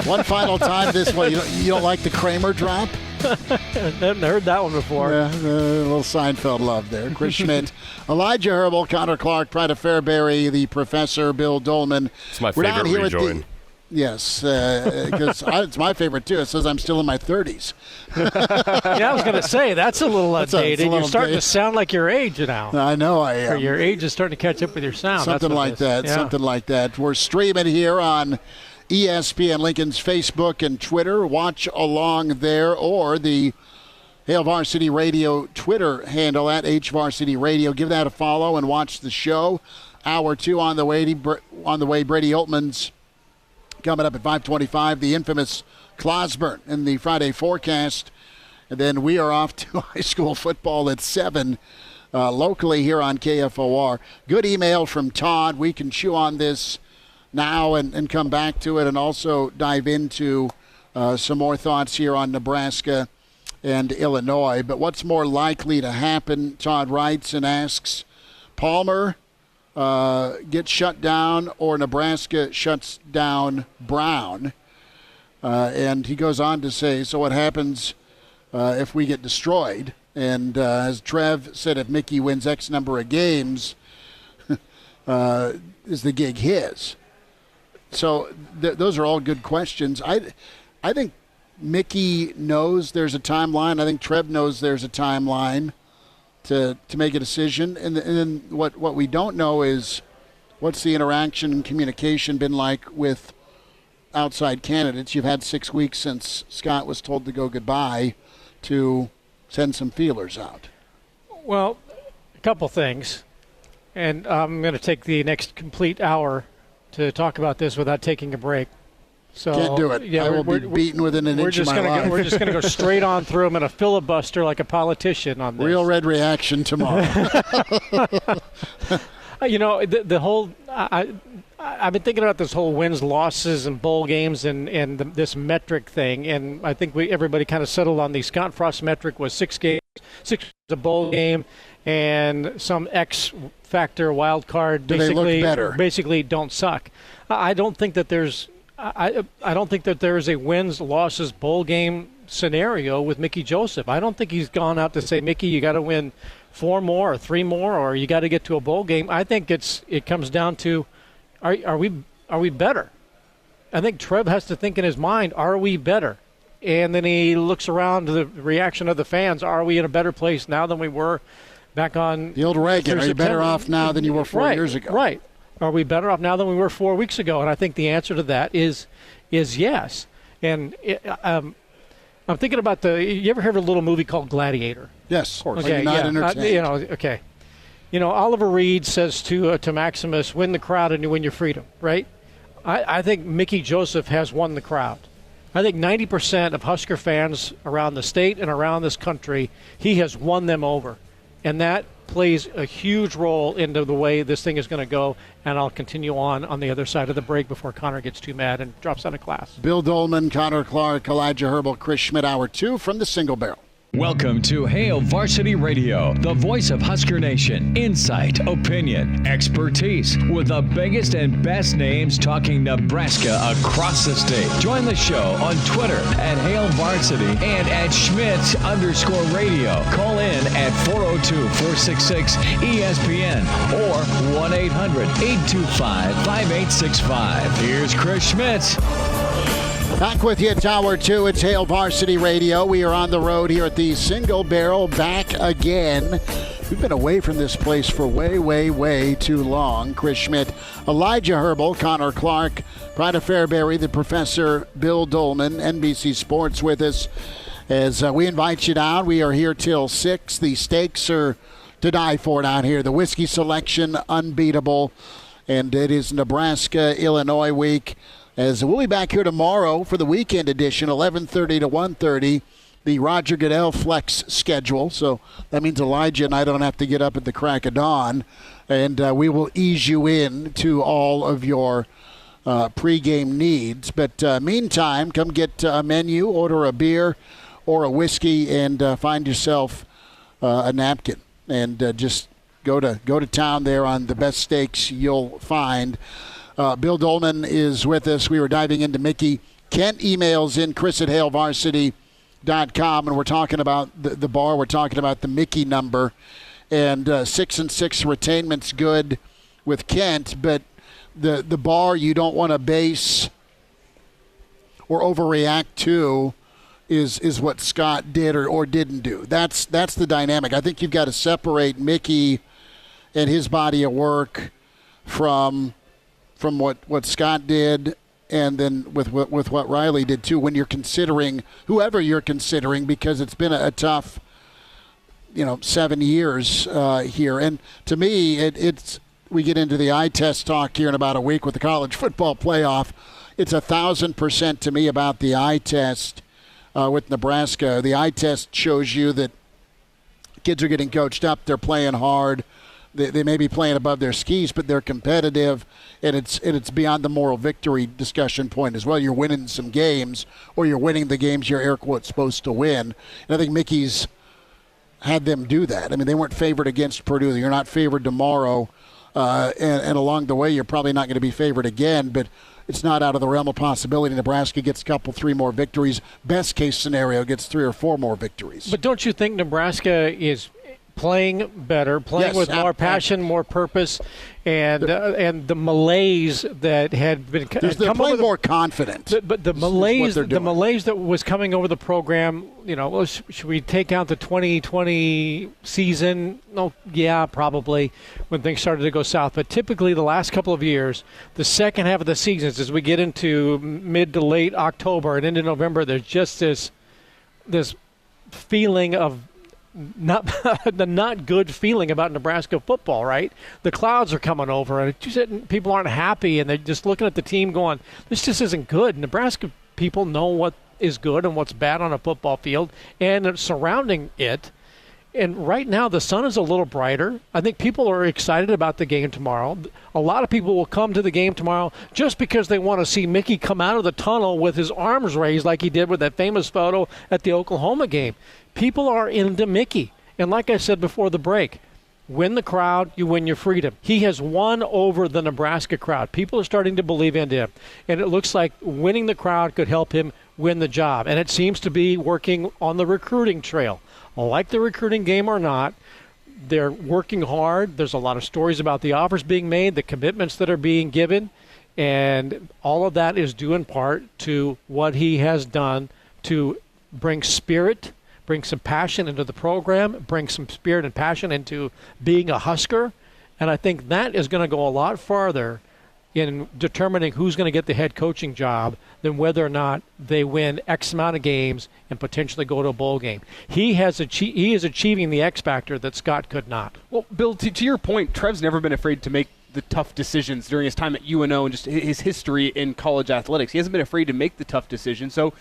One final time this way. You don't like the Kramer drop? Haven't heard that one before. Yeah, a little Seinfeld love there. Chris Schmidt, Elijah Herbel, Connor Clark, Pride of Fairbury, the professor, Bill Doleman. It's my favorite rejoin. Yes, because it's my favorite too. It says I'm still in my 30s. Yeah, I was going to say, that's a little outdated. You're starting to sound like your age now. I know I am. Or your age is starting to catch up with your sound. Something like that. Yeah. Something like that. We're streaming here on ESPN Lincoln's Facebook and Twitter. Watch along there, or the Hail Varsity Radio Twitter handle at HVarsity Radio. Give that a follow and watch the show. Hour 2 on the way. Brady Oltmans coming up at 5:25. The infamous Clauseborne in the Friday forecast, and then we are off to high school football at 7 locally here on KFOR. Good email from Todd. We can chew on this now and come back to it, and also dive into some more thoughts here on Nebraska and Illinois. But what's more likely to happen, Todd writes and asks, Palmer gets shut down or Nebraska shuts down Brown? And he goes on to say, so what happens if we get destroyed? And as Trev said, if Mickey wins X number of games, is the gig his? So those are all good questions. I think Mickey knows there's a timeline. I think Trev knows there's a timeline to make a decision. And then what we don't know is what's the interaction and communication been like with outside candidates. You've had 6 weeks since Scott was told to go goodbye to send some feelers out. Well, a couple things. And I'm going to take the next complete hour to talk about this without taking a break. So can't do it. Yeah, I will be beaten within an inch of my life. We're just going to go straight on through. I'm going to filibuster like a politician on this. Real Red reaction tomorrow. The whole I've been thinking about this whole wins, losses, and bowl games, and this metric thing. And I think everybody kind of settled on the Scott Frost metric was 6 games, 6 a bowl game, and some X factor wild card. Do they look better? Basically, don't suck. I don't think that there's. I don't think that there is a wins, losses, bowl game scenario with Mickey Joseph. I don't think he's gone out to say, Mickey, you got to win 4 more or 3 more, or you got to get to a bowl game. I think it comes down to, are we better? I think Trev has to think in his mind, are we better? And then he looks around to the reaction of the fans. Are we in a better place now than we were back on the old Reagan? Are you better off now than you were 4 years ago? Right. Are we better off now than we were 4 weeks ago? And I think the answer to that is yes. And I'm thinking about you ever heard of a little movie called Gladiator? Yes, of course. Okay, not entertained. Okay. Oliver Reed says to Maximus, win the crowd and you win your freedom, right? I think Mickey Joseph has won the crowd. I think 90% of Husker fans around the state and around this country, he has won them over. And that plays a huge role into the way this thing is going to go, and I'll continue on the other side of the break before Connor gets too mad and drops out of class. Bill Doleman, Connor Clark, Elijah Herbel, Chris Schmidt, Hour 2 from the Single Barrel. Welcome to Hail Varsity Radio, the voice of Husker Nation. Insight, opinion, expertise, with the biggest and best names talking Nebraska across the state. Join the show on Twitter at Hail Varsity and at Schmidt_radio. Call in at 402-466-ESPN or 1-800-825-5865. Here's Chris Schmidt. Back with you, Tower 2. It's Hail Varsity Radio. We are on the road here at the Single Barrel, back again. We've been away from this place for way, way, way too long. Chris Schmidt, Elijah Herbel, Connor Clark, Pride of Fairbury, the Professor Bill Doleman, NBC Sports with us. As we invite you down, we are here till 6. The steaks are to die for down here. The whiskey selection, unbeatable. And it is Nebraska-Illinois week. As we'll be back here tomorrow for the weekend edition, 11:30 to 1:30, the Roger Goodell Flex schedule. So that means Elijah and I don't have to get up at the crack of dawn, and we will ease you in to all of your pregame needs. But meantime, come get a menu, order a beer or a whiskey, and find yourself a napkin, and just go to town there on the best steaks you'll find. Bill Doleman is with us. We were diving into Mickey. Kent emails in chris@hailvarsity.com, and we're talking about the bar. We're talking about the Mickey number. And 6-6 retainment's good with Kent, but the bar you don't want to base or overreact to is what Scott did or didn't do. That's the dynamic. I think you've got to separate Mickey and his body of work from what Scott did, and then with what Riley did too, when you're considering whoever you're considering, because it's been a tough 7 years here. And to me, it's we get into the eye test talk here in about a week with the college football playoff. It's 1,000% to me about the eye test with Nebraska. The eye test shows you that kids are getting coached up, they're playing hard. They may be playing above their skis, but they're competitive, and it's beyond the moral victory discussion point as well. You're winning some games, or you're winning the games you're air quotes supposed to win. And I think Mickey's had them do that. I mean, they weren't favored against Purdue. You're not favored tomorrow, and along the way, you're probably not going to be favored again. But it's not out of the realm of possibility. Nebraska gets a couple, 3 more victories. Best case scenario, gets 3 or 4 more victories. But don't you think Nebraska is playing better, playing with more passion, more purpose, and the malaise that had been they're playing more confident. But the malaise that was coming over the program, should we take out the 2020 season? No, yeah, probably, when things started to go south. But typically the last couple of years, the second half of the seasons, as we get into mid to late October and into November, there's just this feeling of the not good feeling about Nebraska football, right? The clouds are coming over, and people aren't happy, and they're just looking at the team going, this just isn't good. Nebraska people know what is good and what's bad on a football field and surrounding it. And right now the sun is a little brighter. I think people are excited about the game tomorrow. A lot of people will come to the game tomorrow just because they want to see Mickey come out of the tunnel with his arms raised like he did with that famous photo at the Oklahoma game. People are into Mickey. And like I said before the break, win the crowd, you win your freedom. He has won over the Nebraska crowd. People are starting to believe in him. And it looks like winning the crowd could help him win the job. And it seems to be working on the recruiting trail. Like the recruiting game or not, they're working hard. There's a lot of stories about the offers being made, the commitments that are being given, and all of that is due in part to what he has done to bring spirit, bring some passion into the program, bring some spirit and passion into being a Husker. And I think that is going to go a lot farther in determining who's going to get the head coaching job than whether or not they win X amount of games and potentially go to a bowl game. He is achieving the X factor that Scott could not. Well, Bill, to your point, Trev's never been afraid to make the tough decisions during his time at UNO and just his history in college athletics. He hasn't been afraid to make the tough decisions. So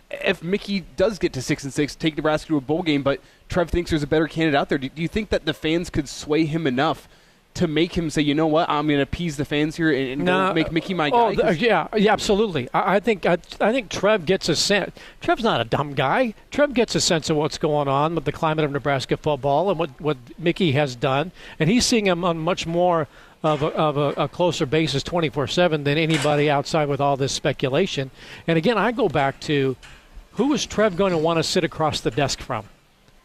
if Mickey does get to 6-6, take Nebraska to a bowl game, but Trev thinks there's a better candidate out there, do you think that the fans could sway him enough to make him say, you know what, I'm going to appease the fans here and go make Mickey my guy? Yeah, absolutely. I think Trev gets a sense. Trev's not a dumb guy. Trev gets a sense of what's going on with the climate of Nebraska football and what Mickey has done, and he's seeing him on much more of a closer basis 24/7 than anybody outside with all this speculation. And again, I go back to who is Trev going to want to sit across the desk from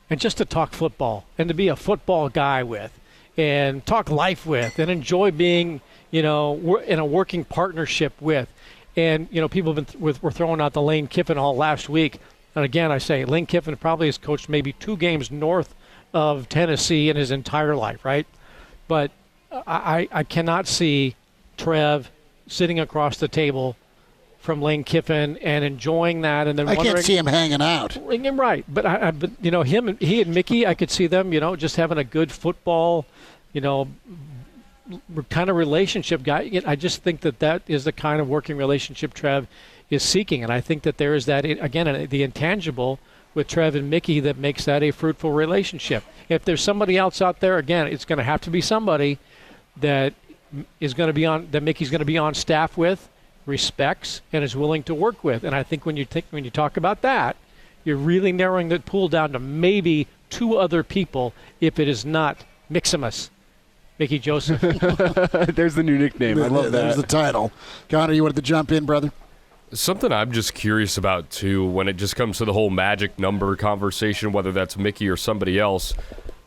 and just to talk football and to be a football guy with and talk life with and enjoy being, in a working partnership with. And, people have were throwing out the Lane Kiffin all last week. And again, I say Lane Kiffin probably has coached maybe 2 games north of Tennessee in his entire life, right? But I cannot see Trev sitting across the table from Lane Kiffin and enjoying that, and then I can't see him hanging out. Right, but he and Mickey, I could see them, just having a good football, kind of relationship guy. I just think that is the kind of working relationship Trev is seeking, and I think that there is that again the intangible with Trev and Mickey that makes that a fruitful relationship. If there's somebody else out there, again, it's going to have to be somebody that is going to be on that Mickey's going to be on staff with, respects, and is willing to work with. And I think when you talk about that, you're really narrowing the pool down to maybe 2 other people if it is not Miximus, Mickey Joseph. There's the new nickname. I love that. There's the title. Connor, you wanted to jump in, brother? Something I'm just curious about, too, when it just comes to the whole magic number conversation, whether that's Mickey or somebody else,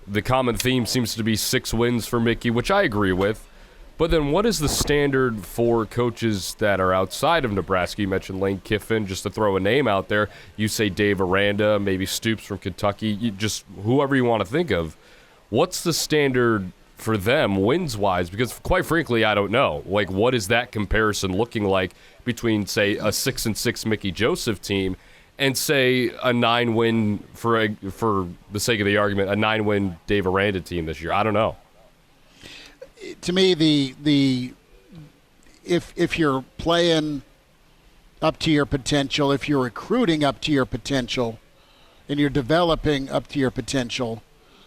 the common theme seems to be 6 wins for Mickey, which I agree with. But then what is the standard for coaches that are outside of Nebraska? You mentioned Lane Kiffin, just to throw a name out there. You say Dave Aranda, maybe Stoops from Kentucky, just whoever you want to think of. What's the standard for them wins-wise? Because quite frankly, I don't know. Like, what is that comparison looking like between, say, a 6-6 Mickey Joseph team and, say, a 9-win, for the sake of the argument, a 9-win Dave Aranda team this year? I don't know. To me, if you're playing up to your potential, if you're recruiting up to your potential, and you're developing up to your potential,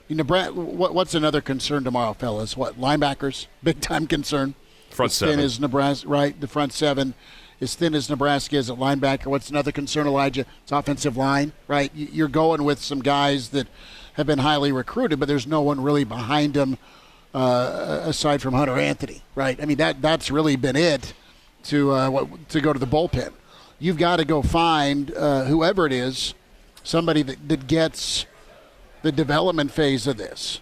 what's another concern tomorrow, fellas? What, linebackers? Big time concern. Front seven. Thin as Nebraska, right? The front 7 as thin as Nebraska is at linebacker. What's another concern, Elijah? It's offensive line, right? You're going with some guys that have been highly recruited, but there's no one really behind them. Aside from Hunter Anthony, right? I mean, that's really been it to go to the bullpen. You've got to go find whoever it is, somebody that gets the development phase of this.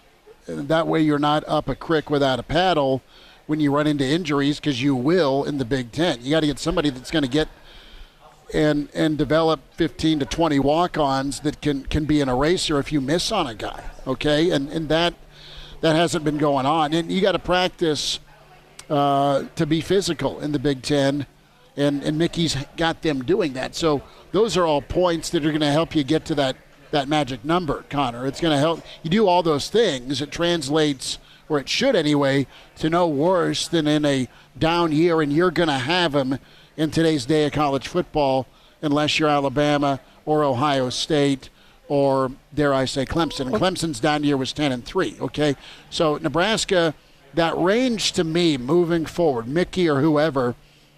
That way you're not up a creek without a paddle when you run into injuries, because you will in the Big Ten. You got to get somebody that's going to get and develop 15 to 20 walk-ons that can be an eraser if you miss on a guy, okay? And that hasn't been going on. And you got to practice to be physical in the Big Ten, and Mickey's got them doing that. So those are all points that are going to help you get to that magic number, Connor. It's going to help you do all those things. It translates, or it should anyway, to no worse than in a down year, and you're going to have them in today's day of college football, unless you're Alabama or Ohio State or, dare I say, Clemson. And Clemson's down year was 10-3, okay? So Nebraska, that range to me moving forward, Mickey or whoever,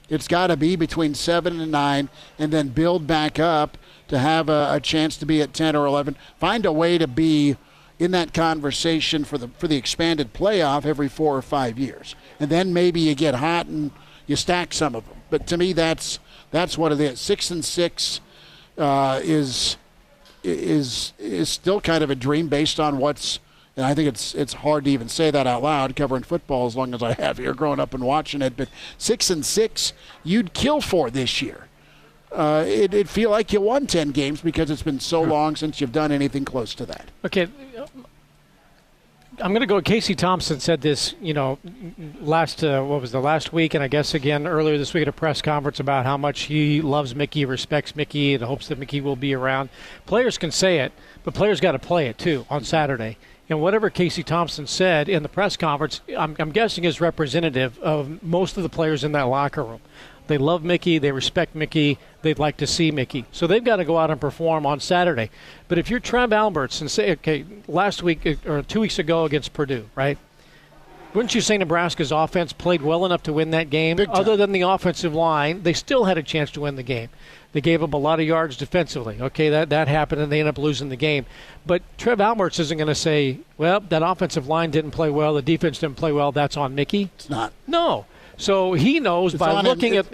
it's got to be between 7 and 9, and then build back up to have a chance to be at 10 or 11. Find a way to be in that conversation for the expanded playoff every 4 or 5 years. And then maybe you get hot and you stack some of them. But to me, that's what it is. 6-6 is still kind of a dream based on what's. And I think it's hard to even say that out loud, covering football as long as I have here, growing up and watching it. But 6-6, you'd kill for this year. It'd feel like you won 10 games because it's been so long since you've done anything close to that. Okay. I'm going to go. Casey Thompson said this, last week, and I guess again earlier this week at a press conference about how much he loves Mickey, respects Mickey, and hopes that Mickey will be around. Players can say it, but players got to play it too on Saturday. And whatever Casey Thompson said in the press conference, I'm guessing is representative of most of the players in that locker room. They love Mickey. They respect Mickey. They'd like to see Mickey. So they've got to go out and perform on Saturday. But if you're Trev Alberts and say, okay, last week or 2 weeks ago against Purdue, right? Wouldn't you say Nebraska's offense played well enough to win that game? Other than the offensive line, they still had a chance to win the game. They gave up a lot of yards defensively. Okay, that happened, and they ended up losing the game. But Trev Alberts isn't going to say, well, that offensive line didn't play well, the defense didn't play well, that's on Mickey. It's not. No. So he knows by looking at,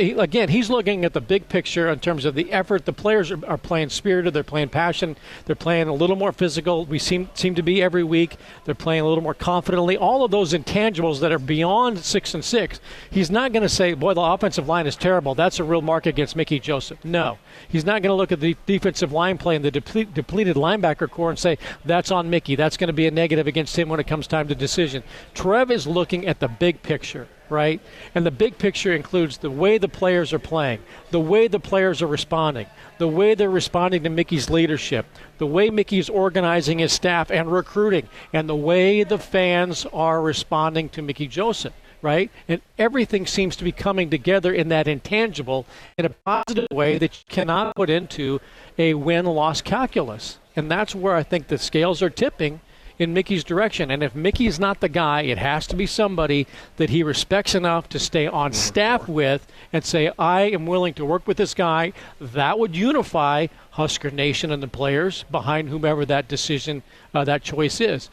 he's looking at the big picture in terms of the effort. The players are playing spirited. They're playing passion. They're playing a little more physical. We seem to be every week. They're playing a little more confidently. All of those intangibles that are beyond 6-6. He's not going to say, boy, the offensive line is terrible. That's a real mark against Mickey Joseph. No. He's not going to look at the defensive line play and the depleted linebacker core and say, that's on Mickey. That's going to be a negative against him when it comes time to decision. Trev is looking at the big picture. Right? And the big picture includes the way the players are playing, the way the players are responding, the way they're responding to Mickey's leadership, the way Mickey's organizing his staff and recruiting, and the way the fans are responding to Mickey Joseph. Right? And everything seems to be coming together in that intangible in a positive way that you cannot put into a win-loss calculus. And that's where I think the scales are tipping in Mickey's direction. And if Mickey's not the guy, it has to be somebody that he respects enough to stay on staff with and say, I am willing to work with this guy. That would unify Husker Nation and the players behind whomever that decision, that choice is.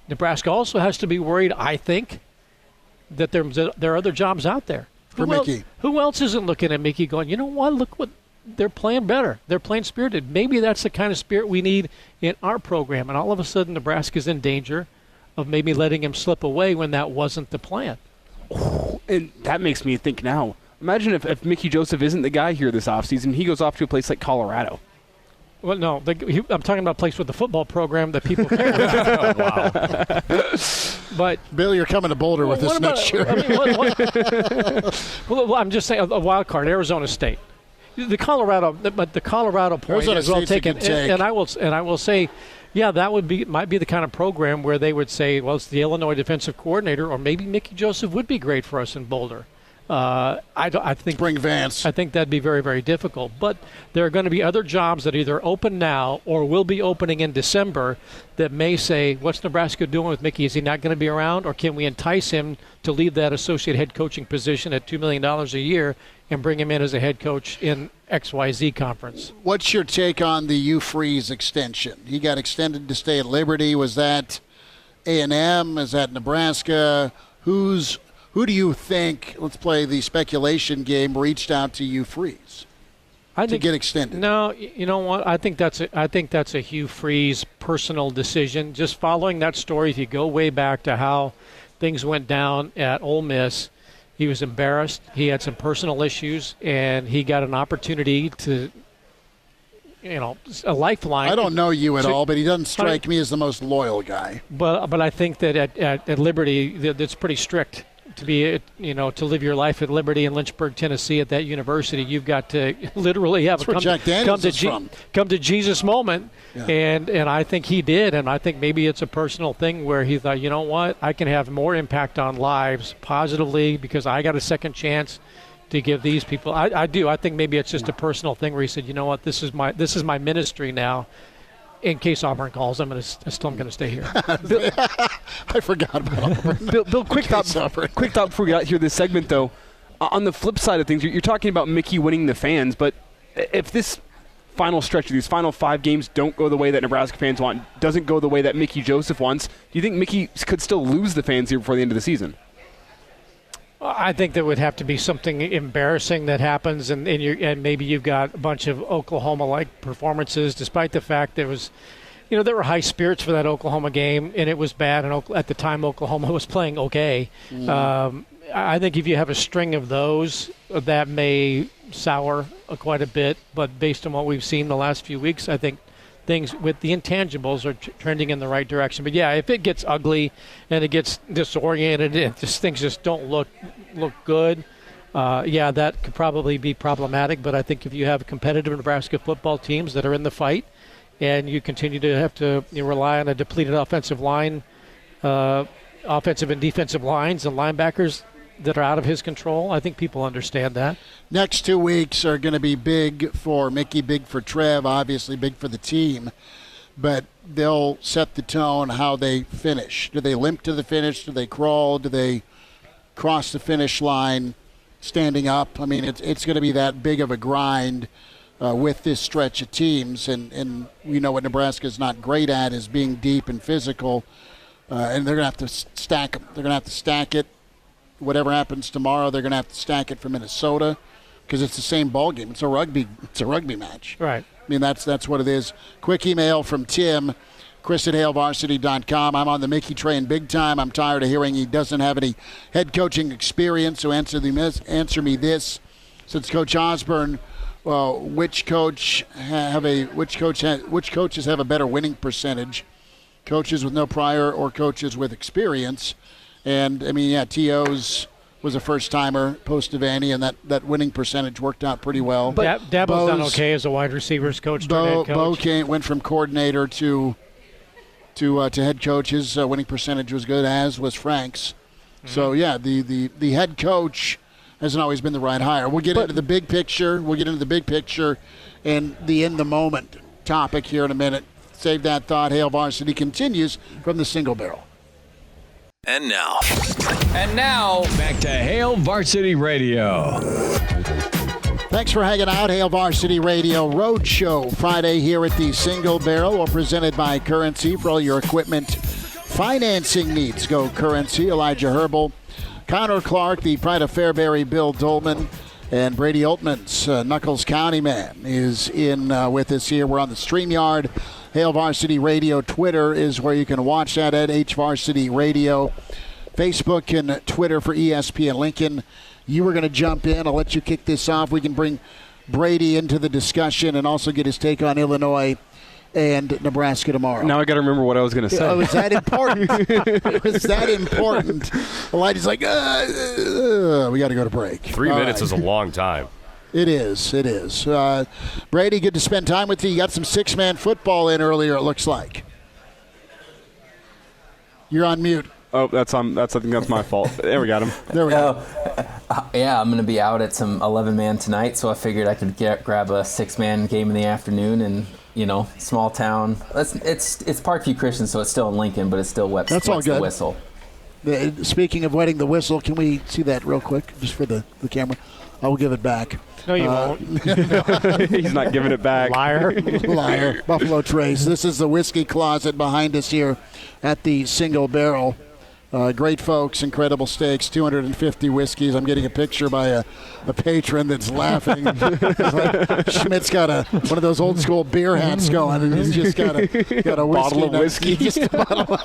Nebraska also has to be worried, I think, that there are other jobs out there. For Mickey. Who else isn't looking at Mickey going, you know what, look what, they're playing better. They're playing spirited. Maybe that's the kind of spirit we need in our program. And all of a sudden, Nebraska's in danger of maybe letting him slip away when that wasn't the plan. And that makes me think now. Imagine if Mickey Joseph isn't the guy here this offseason, he goes off to a place like Colorado. Well, no, I'm talking about a place with a football program that people care about. Wow. But Bill, you're coming to Boulder with us next year. Well, I'm just saying a wild card, Arizona State. The Colorado point Arizona is well State's taken, take. and I will say, yeah, that might be the kind of program where they would say, well, it's the Illinois defensive coordinator, or maybe Mickey Joseph would be great for us in Boulder. I think bring Vance. I think that'd be very, very difficult. But there are going to be other jobs that either open now or will be opening in December that may say, what's Nebraska doing with Mickey? Is he not going to be around, or can we entice him to leave that associate head coaching position at $2 million a year and bring him in as a head coach in XYZ conference? What's your take on the Hugh Freeze extension? He got extended to stay at Liberty. Was that A&M? Is that Nebraska? Who do you think, let's play the speculation game, reached out to Hugh Freeze? to get extended? No, you know what? I think that's a Hugh Freeze personal decision. Just following that story, if you go way back to how things went down at Ole Miss, he was embarrassed. He had some personal issues, and he got an opportunity to, a lifeline. I don't know you at all, but he doesn't strike me as the most loyal guy. But I think that at Liberty, that's pretty strict. To be, to live your life at Liberty in Lynchburg, Tennessee, at that university, you've got to literally have come to Jesus moment, yeah. and I think he did, and I think maybe it's a personal thing where he thought, you know what, I can have more impact on lives positively because I got a second chance to give these people. I do. I think maybe it's just a personal thing where he said, you know what, this is my ministry now. In case Auburn calls, I'm going to stay here. I forgot about Auburn. Bill, quick thought before we got here this segment, though. On the flip side of things, you're talking about Mickey winning the fans, but if this final stretch of these final 5 games don't go the way that Nebraska fans want, doesn't go the way that Mickey Joseph wants, do you think Mickey could still lose the fans here before the end of the season? I think there would have to be something embarrassing that happens, and maybe you've got a bunch of Oklahoma-like performances, despite the fact there was, there were high spirits for that Oklahoma game, and it was bad, and at the time Oklahoma was playing okay. I think if you have a string of those, that may sour quite a bit, but based on what we've seen the last few weeks, I think things with the intangibles are trending in the right direction. But yeah, if it gets ugly and it gets disoriented and things just don't look good, that could probably be problematic. But I think if you have competitive Nebraska football teams that are in the fight and you continue to have to rely on a depleted offensive line, offensive and defensive lines and linebackers that are out of his control, I think people understand that. Next 2 weeks are going to be big for Mickey, big for Trev, obviously big for the team. But they'll set the tone how they finish. Do they limp to the finish? Do they crawl? Do they cross the finish line standing up? I mean, it's going to be that big of a grind with this stretch of teams. And we know what Nebraska's not great at is being deep and physical. And they're going to have to stack them. They're going to have to stack it. Whatever happens tomorrow, they're going to have to stack it for Minnesota because it's the same ball game. It's a rugby match. Right. I mean, that's what it is. Quick email from Tim, Chris@HaleVarsity.com. I'm on the Mickey train big time. I'm tired of hearing he doesn't have any head coaching experience. So answer me this: since Coach Osborne, which coaches have a better winning percentage? Coaches with no prior or coaches with experience? And, I mean, T.O.'s was a first-timer post-Devaney, and that winning percentage worked out pretty well. But Dabo's done okay as a wide receivers coach. Bo went from coordinator to head coach. His winning percentage was good, as was Frank's. Mm-hmm. So, the head coach hasn't always been the right hire. We'll get into the big picture. And the in-the-moment topic here in a minute. Save that thought. Hail Varsity continues from the Single Barrel. And now, back to Hail Varsity Radio. Thanks for hanging out. Hail Varsity Radio Roadshow Friday here at the Single Barrel. We're presented by Currency for all your equipment financing needs. Go Currency. Elijah Herbel, Connor Clark, the pride of Fairbury, Bill Doleman, and Brady Oltmans, Knuckles County man, is in with us here. We're on the StreamYard. Hail Varsity Radio. Twitter is where you can watch that at HVarsity Radio. Facebook and Twitter for ESPN Lincoln. You were going to jump in. I'll let you kick this off. We can bring Brady into the discussion and also get his take on Illinois and Nebraska tomorrow. Now I got to remember what I was going to say. Oh, was that important? Was that important? Elijah's like, we got to go to break. 3 minutes is a long time. It is. Brady, good to spend time with you. You got some six-man football in earlier, it looks like. You're on mute. Oh, I think that's my fault. There we got him. There we go. Yeah, I'm going to be out at some 11-man tonight, so I figured I could grab a 6-man game in the afternoon and, small town. It's Parkview Christian, so it's still in Lincoln, but it's still wets the whistle. Speaking of wetting the whistle, can we see that real quick just for the camera? I will give it back. No, you won't. He's not giving it back. Liar. Buffalo Trace. This is the whiskey closet behind us here at the Single Barrel. Great folks, incredible steaks, 250 whiskeys. I'm getting a picture by a patron that's laughing. Like Schmidt's got one of those old school beer hats going, and he's just got a whiskey. Bottle of whiskey. Just a bottle.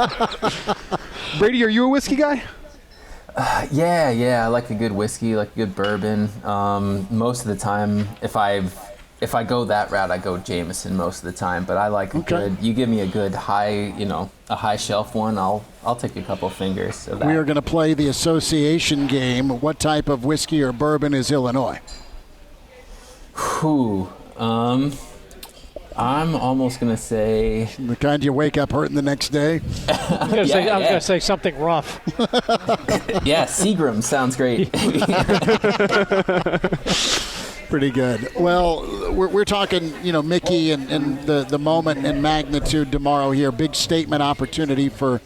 Brady, are you a whiskey guy? Yeah, I like a good whiskey, like a good bourbon. Most of the time, if I go that route, I go Jameson most of the time. But I like a good. You give me a good high, a high shelf one, I'll take a couple fingers of that. We are going to play the association game. What type of whiskey or bourbon is Illinois? I'm almost going to say... The kind you wake up hurting the next day? I was going to say something rough. Yeah, Seagram sounds great. Pretty good. Well, we're talking, Mickey and the moment and magnitude tomorrow here. Big statement opportunity for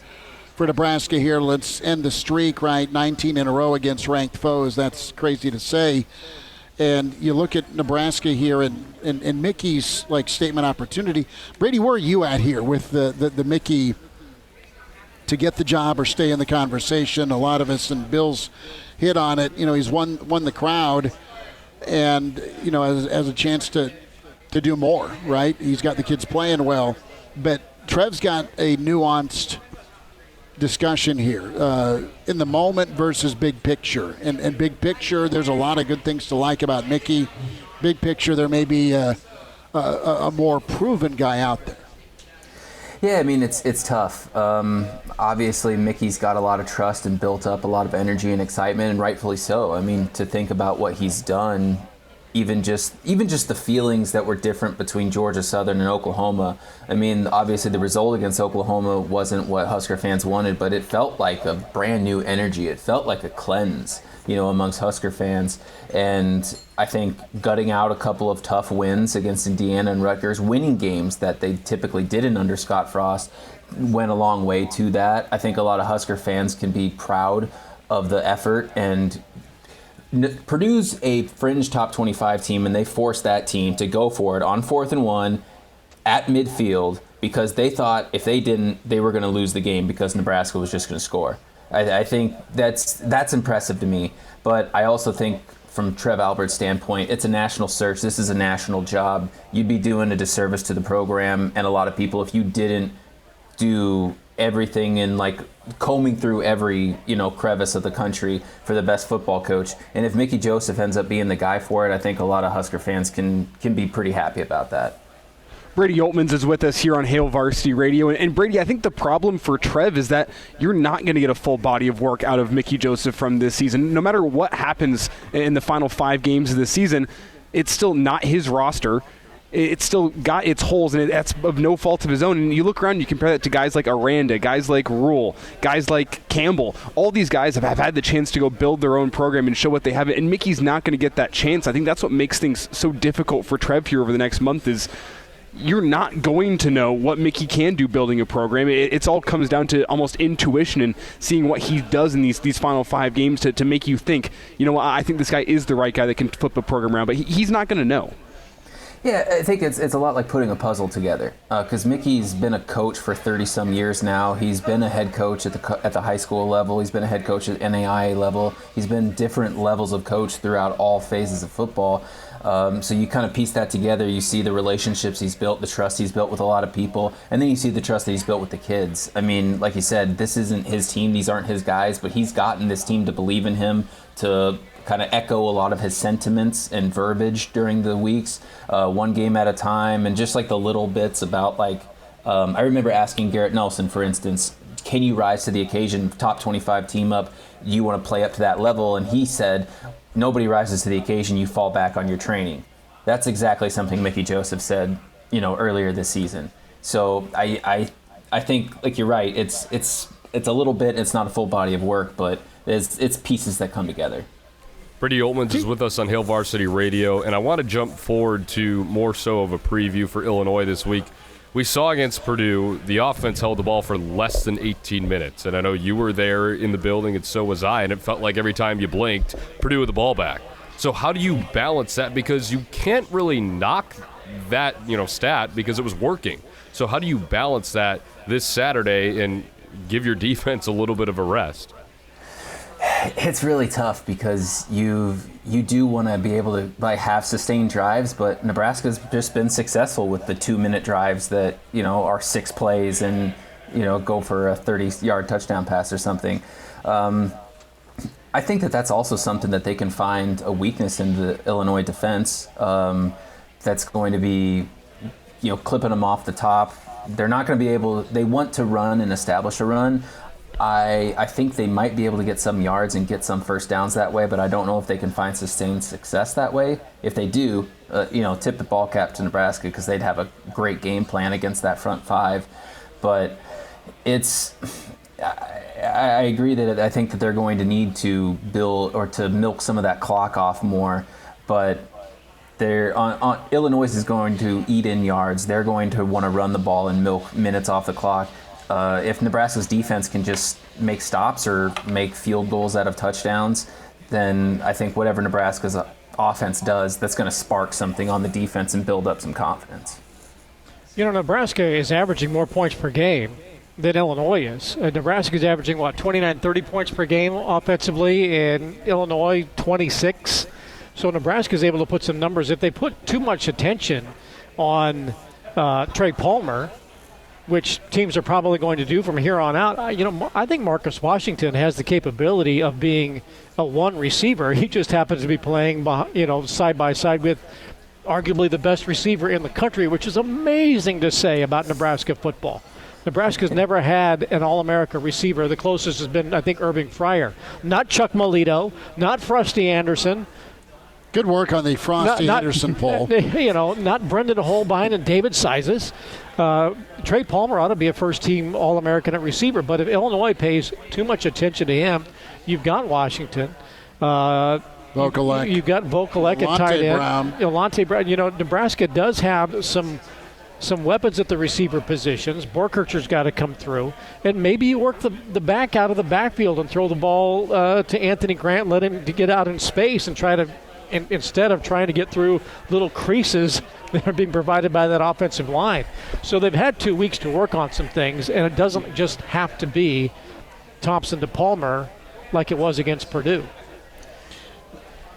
Nebraska here. Let's end the streak, right? 19 in a row against ranked foes. That's crazy to say. And you look at Nebraska here and Mickey's statement opportunity. Brady, where are you at here with the Mickey to get the job or stay in the conversation? A lot of us, and Bill's hit on it. He's won the crowd, and as a chance to do more. Right? He's got the kids playing well, but Trev's got a nuanced discussion here in the moment versus big picture. And big picture, there's a lot of good things to like about Mickey. Big picture, there may be a more proven guy out there. Yeah, I mean, it's tough. Obviously, Mickey's got a lot of trust and built up a lot of energy and excitement, and rightfully so. I mean, to think about what he's done, even just the feelings that were different between Georgia Southern and Oklahoma. I mean, obviously the result against Oklahoma wasn't what Husker fans wanted, but it felt like a brand new energy. It felt like a cleanse, amongst Husker fans. And I think gutting out a couple of tough wins against Indiana and Rutgers, winning games that they typically didn't under Scott Frost, went a long way to that. I think a lot of Husker fans can be proud of the effort, and Purdue's a fringe top 25 team, and they forced that team to go for it on 4th and 1 at midfield because they thought if they didn't, they were going to lose the game because Nebraska was just going to score. I think that's impressive to me. But I also think from Trev Albert's standpoint, it's a national search. This is a national job. You'd be doing a disservice to the program and a lot of people if you didn't do everything in combing through every crevice of the country for the best football coach. And if Mickey Joseph ends up being the guy for it, I think a lot of Husker fans can be pretty happy about that. Brady Oltmans is with us here on Hail Varsity Radio. And Brady, I think the problem for Trev is that you're not going to get a full body of work out of Mickey Joseph from this season. No matter what happens in the final 5 games of the season, it's still not his roster. It's still got its holes, and that's of no fault of his own. And you look around, you compare that to guys like Aranda, guys like Rule, guys like Campbell. All these guys have had the chance to go build their own program and show what they have. And Mickey's not going to get that chance. I think that's what makes things so difficult for Trev here over the next month is you're not going to know what Mickey can do building a program. It's all comes down to almost intuition and seeing what he does in these final 5 games to make you think, I think this guy is the right guy that can flip a program around. But he's not going to know. Yeah, I think it's a lot like putting a puzzle together because Mickey's been a coach for 30-some years now. He's been a head coach at the high school level. He's been a head coach at NAIA level. He's been different levels of coach throughout all phases of football. So you kind of piece that together. You see the relationships he's built, the trust he's built with a lot of people, and then you see the trust that he's built with the kids. I mean, like you said, this isn't his team. These aren't his guys, but he's gotten this team to believe in him, to kind of echo a lot of his sentiments and verbiage during the weeks, one game at a time, and just the little bits about I remember asking Garrett Nelson, for instance, can you rise to the occasion, top 25 team up, you want to play up to that level? And he said, nobody rises to the occasion, you fall back on your training. That's exactly something Mickey Joseph said, earlier this season. So I think, you're right, it's a little bit, it's not a full body of work, but it's pieces that come together. Brady Oltmans is with us on Hail Varsity Radio, and I want to jump forward to more so of a preview for Illinois this week. We saw against Purdue, the offense held the ball for less than 18 minutes, and I know you were there in the building, and so was I, and it felt like every time you blinked, Purdue with the ball back. So how do you balance that? Because you can't really knock that stat because it was working. So how do you balance that this Saturday and give your defense a little bit of a rest? It's really tough because you do want to be able to have sustained drives, but Nebraska's just been successful with the 2-minute drives that are 6 plays and go for a 30-yard touchdown pass or something. I think that's also something that they can find a weakness in the Illinois defense. That's going to be clipping them off the top. They're not going to be able. They want to run and establish a run. I think they might be able to get some yards and get some first downs that way, but I don't know if they can find sustained success that way. If they do, tip the ball cap to Nebraska because they'd have a great game plan against that front 5. But I agree that I think that they're going to need to build or to milk some of that clock off more, but Illinois is going to eat in yards. They're going to want to run the ball and milk minutes off the clock. If Nebraska's defense can just make stops or make field goals out of touchdowns, then I think whatever Nebraska's offense does, that's going to spark something on the defense and build up some confidence. Nebraska is averaging more points per game than Illinois is. Nebraska is averaging, 29, 30 points per game offensively, and Illinois 26. So Nebraska is able to put some numbers. If they put too much attention on Trey Palmer, which teams are probably going to do from here on out, I think Marcus Washington has the capability of being a one receiver. He just happens to be playing, side by side with arguably the best receiver in the country, which is amazing to say about Nebraska football. Nebraska's never had an All-America receiver. The closest has been, I think, Irving Fryer. Not Chuck Melito, not Frosty Anderson. Good work on the Frosty Anderson poll. Not Brendan Holbein and David Sizes. Trey Palmer ought to be a first-team All-American at receiver, but if Illinois pays too much attention to him, you've got Washington. Vokalek. You've got Vokalek at tight end. Elante Brown. Nebraska does have some weapons at the receiver positions. Borkercher's got to come through. And maybe you work the back out of the backfield and throw the ball to Anthony Grant, let him to get out in space and try to, instead of trying to get through little creases that are being provided by that offensive line. So they've had 2 weeks to work on some things, and it doesn't just have to be Thompson to Palmer like it was against Purdue.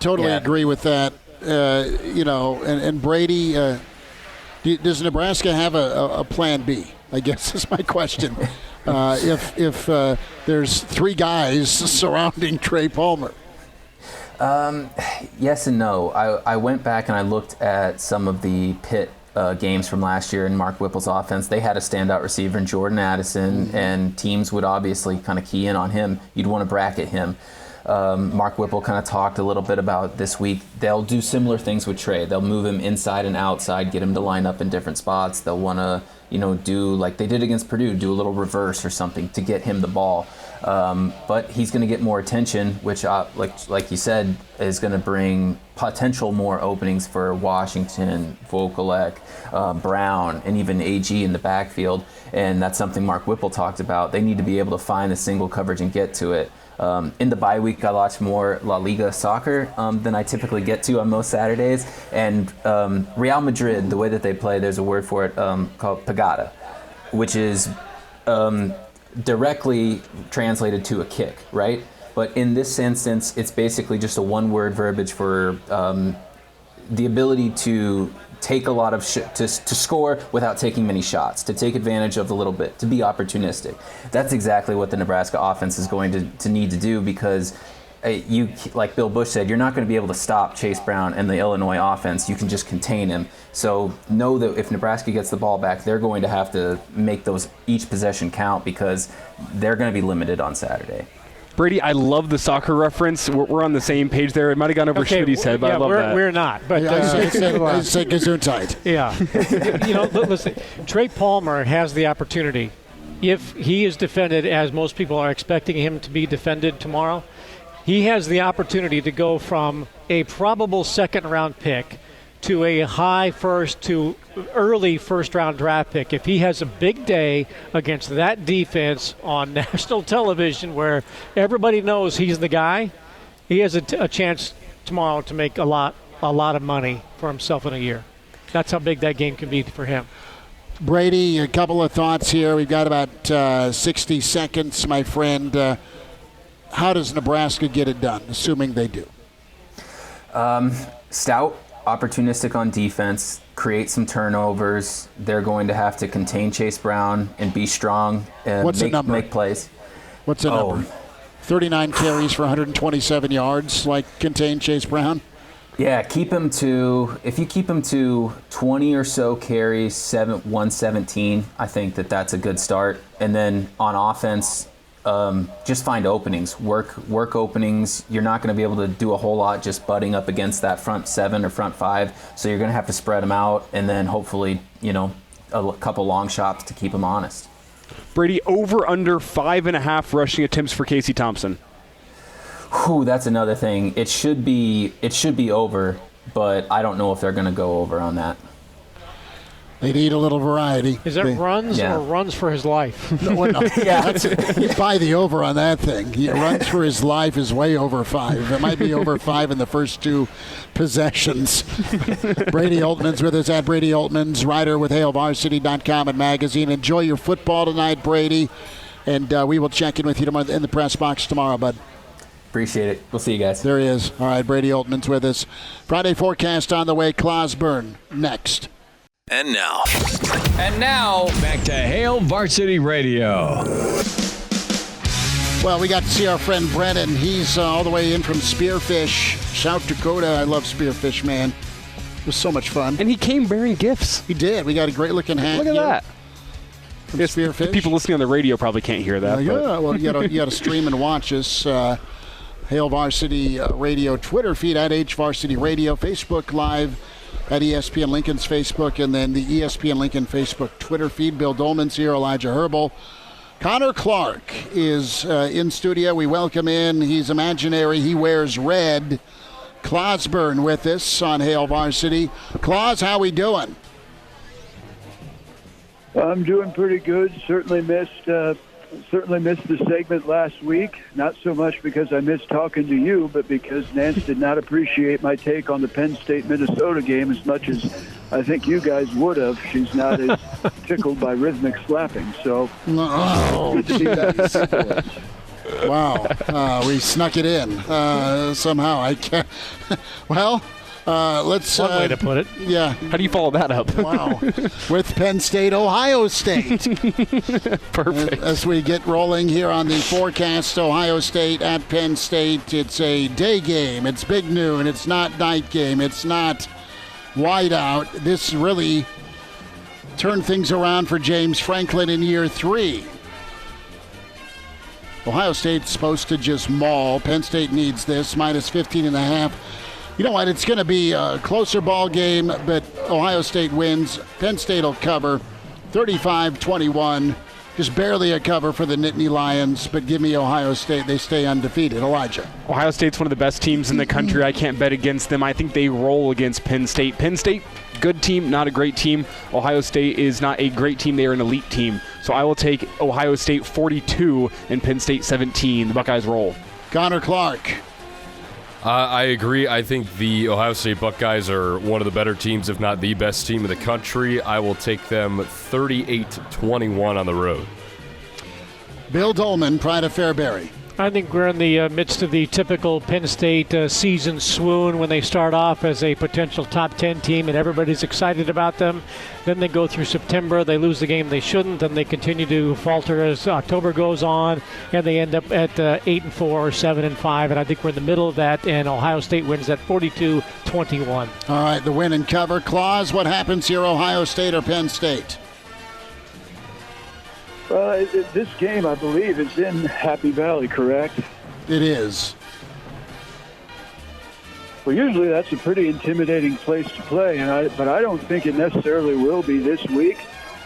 Totally agree with that. And Brady, does Nebraska have a plan B? I guess is my question. If there's 3 guys surrounding Trey Palmer. Yes and no. I went back and I looked at some of the Pitt games from last year in Mark Whipple's offense. They had a standout receiver in Jordan Addison, and teams would obviously kind of key in on him. You'd want to bracket him. Mark Whipple kind of talked a little bit about this week. They'll do similar things with Trey. They'll move him inside and outside, get him to line up in different spots. They'll want to, do like they did against Purdue, do a little reverse or something to get him the ball. But he's going to get more attention, which, like you said, is going to bring potential more openings for Washington, Vokalek, Brown, and even AG in the backfield. And that's something Mark Whipple talked about. They need to be able to find a single coverage and get to it. In the bye week, I watch more La Liga soccer than I typically get to on most Saturdays. And Real Madrid, the way that they play, there's a word for it called pegada, which is directly translated to a kick, right? But in this instance, it's basically just a one-word verbiage for the ability to take a lot of to score without taking many shots, to take advantage of a little bit, to be opportunistic. That's exactly what the Nebraska offense is going to need to do, because you, like Bill Bush said, you're not going to be able to stop Chase Brown and the Illinois offense. You can just contain him. So know that if Nebraska gets the ball back, they're going to have to make those each possession count, because they're going to be limited on Saturday. Brady, I love the soccer reference. We're on the same page there. It might have gone over Schmidt's head, but I love that. We're not. But I say Gesundheit. Yeah. Listen, Trey Palmer has the opportunity, if he is defended as most people are expecting him to be defended tomorrow, he has the opportunity to go from a probable second-round pick to a high first to early first-round draft pick. If he has a big day against that defense on national television where everybody knows he's the guy, he has a chance tomorrow to make a lot of money for himself in a year. That's how big that game can be for him. Brady, a couple of thoughts here. We've got about 60 seconds, my friend. How does Nebraska get it done, assuming they do? Stout, opportunistic on defense, create some turnovers. They're going to have to contain Chase Brown and be strong and make plays. What's the number? 39 carries for 127 yards, like contain Chase Brown? Yeah, if you keep him to 20 or so carries, 117, I think that's a good start. And then on offense, just find openings, work openings. You're not going to be able to do a whole lot just butting up against that front 7 or front 5. So you're going to have to spread them out and then hopefully, a couple long shots to keep them honest. Brady, over under 5.5 rushing attempts for Casey Thompson. Whew, that's another thing. It should be over, but I don't know if they're going to go over on that. They need a little variety. Is that runs or runs for his life? No. Yeah, you buy the over on that thing. He runs for his life is way over 5. It might be over 5 in the first 2 possessions. Brady Oltmans with us at Brady Oltmans, writer with HailVarsity.com and magazine. Enjoy your football tonight, Brady, and we will check in with you tomorrow in the press box tomorrow, bud. Appreciate it. We'll see you guys. There he is. All right, Brady Oltmans with us. Friday forecast on the way. Clauseborne next. And now, back to Hail Varsity Radio. Well, we got to see our friend Brennan. He's all the way in from Spearfish, South Dakota. I love Spearfish, man. It was so much fun. And he came bearing gifts. He did. We got a great-looking hat. Look at that. From Spearfish. The people listening on the radio probably can't hear that. Yeah, well, you got to stream and watch us. Hail Varsity Radio Twitter feed at HVarsity Radio, Facebook Live at ESPN Lincoln's Facebook, and then the ESPN Lincoln Facebook Twitter feed. Bill Doleman's here, Elijah Herbel. Connor Clark is in studio. We welcome in. He's imaginary. He wears red. Clauseborne with us on Hail Varsity. Claus, how we doing? I'm doing pretty good. Certainly missed the segment last week. Not so much because I missed talking to you, but because Nance did not appreciate my take on the Penn State-Minnesota game as much as I think you guys would have. She's not as tickled by rhythmic slapping. So good to see that. Wow, we snuck it in somehow. I can't. Well. Let's one way to put it. Yeah. How do you follow that up? Wow. With Penn State, Ohio State. Perfect. As we get rolling here on the forecast, Ohio State at Penn State. It's a day game. It's big noon. It's not night game. It's not whiteout. This really turned things around for James Franklin in year 3. Ohio State's supposed to just maul. Penn State needs this. Minus 15.5. You know what? It's going to be a closer ball game, but Ohio State wins. Penn State will cover 35-21. Just barely a cover for the Nittany Lions, but give me Ohio State. They stay undefeated. Elijah. Ohio State's one of the best teams in the country. I can't bet against them. I think they roll against Penn State. Penn State, good team, not a great team. Ohio State is not a great team. They are an elite team. So I will take Ohio State 42 and Penn State 17. The Buckeyes roll. Connor Clark. I agree. I think the Ohio State Buckeyes are one of the better teams, if not the best team in the country. I will take them 38-21 on the road. Bill Doleman, Pride of Fairbury. I think we're in the midst of the typical Penn State season swoon when they start off as a potential top 10 team and everybody's excited about them. Then they go through September, they lose the game they shouldn't, then they continue to falter as October goes on, and they end up at 8-4 or 7-5, and I think we're in the middle of that, and Ohio State wins at 42-21. All right, the win and cover. Claus, what happens here, Ohio State or Penn State? This game, I believe, is in Happy Valley, correct? It is. Well, usually that's a pretty intimidating place to play, but I don't think it necessarily will be this week.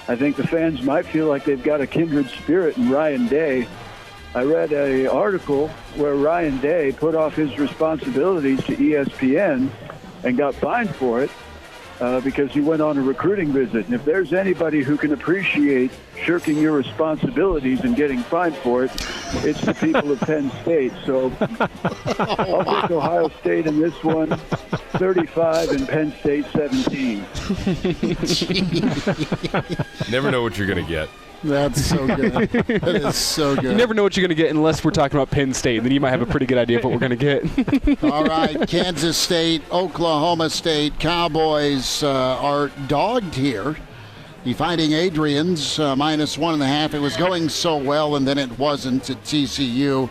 I think the fans might feel like they've got a kindred spirit in Ryan Day. I read an article where Ryan Day put off his responsibilities to ESPN and got fined for it. Because he went on a recruiting visit. And if there's anybody who can appreciate shirking your responsibilities and getting fined for it, it's the people of Penn State. So I'll take Ohio State in this one, 35, and Penn State 17. Never know what you're going to get. That's so good. That is so good. You never know what you're going to get unless we're talking about Penn State. Then you might have a pretty good idea of what we're going to get. All right, Kansas State, Oklahoma State. Cowboys are dogged here. Fighting Adrian's -1.5. It was going so well, and then it wasn't at TCU.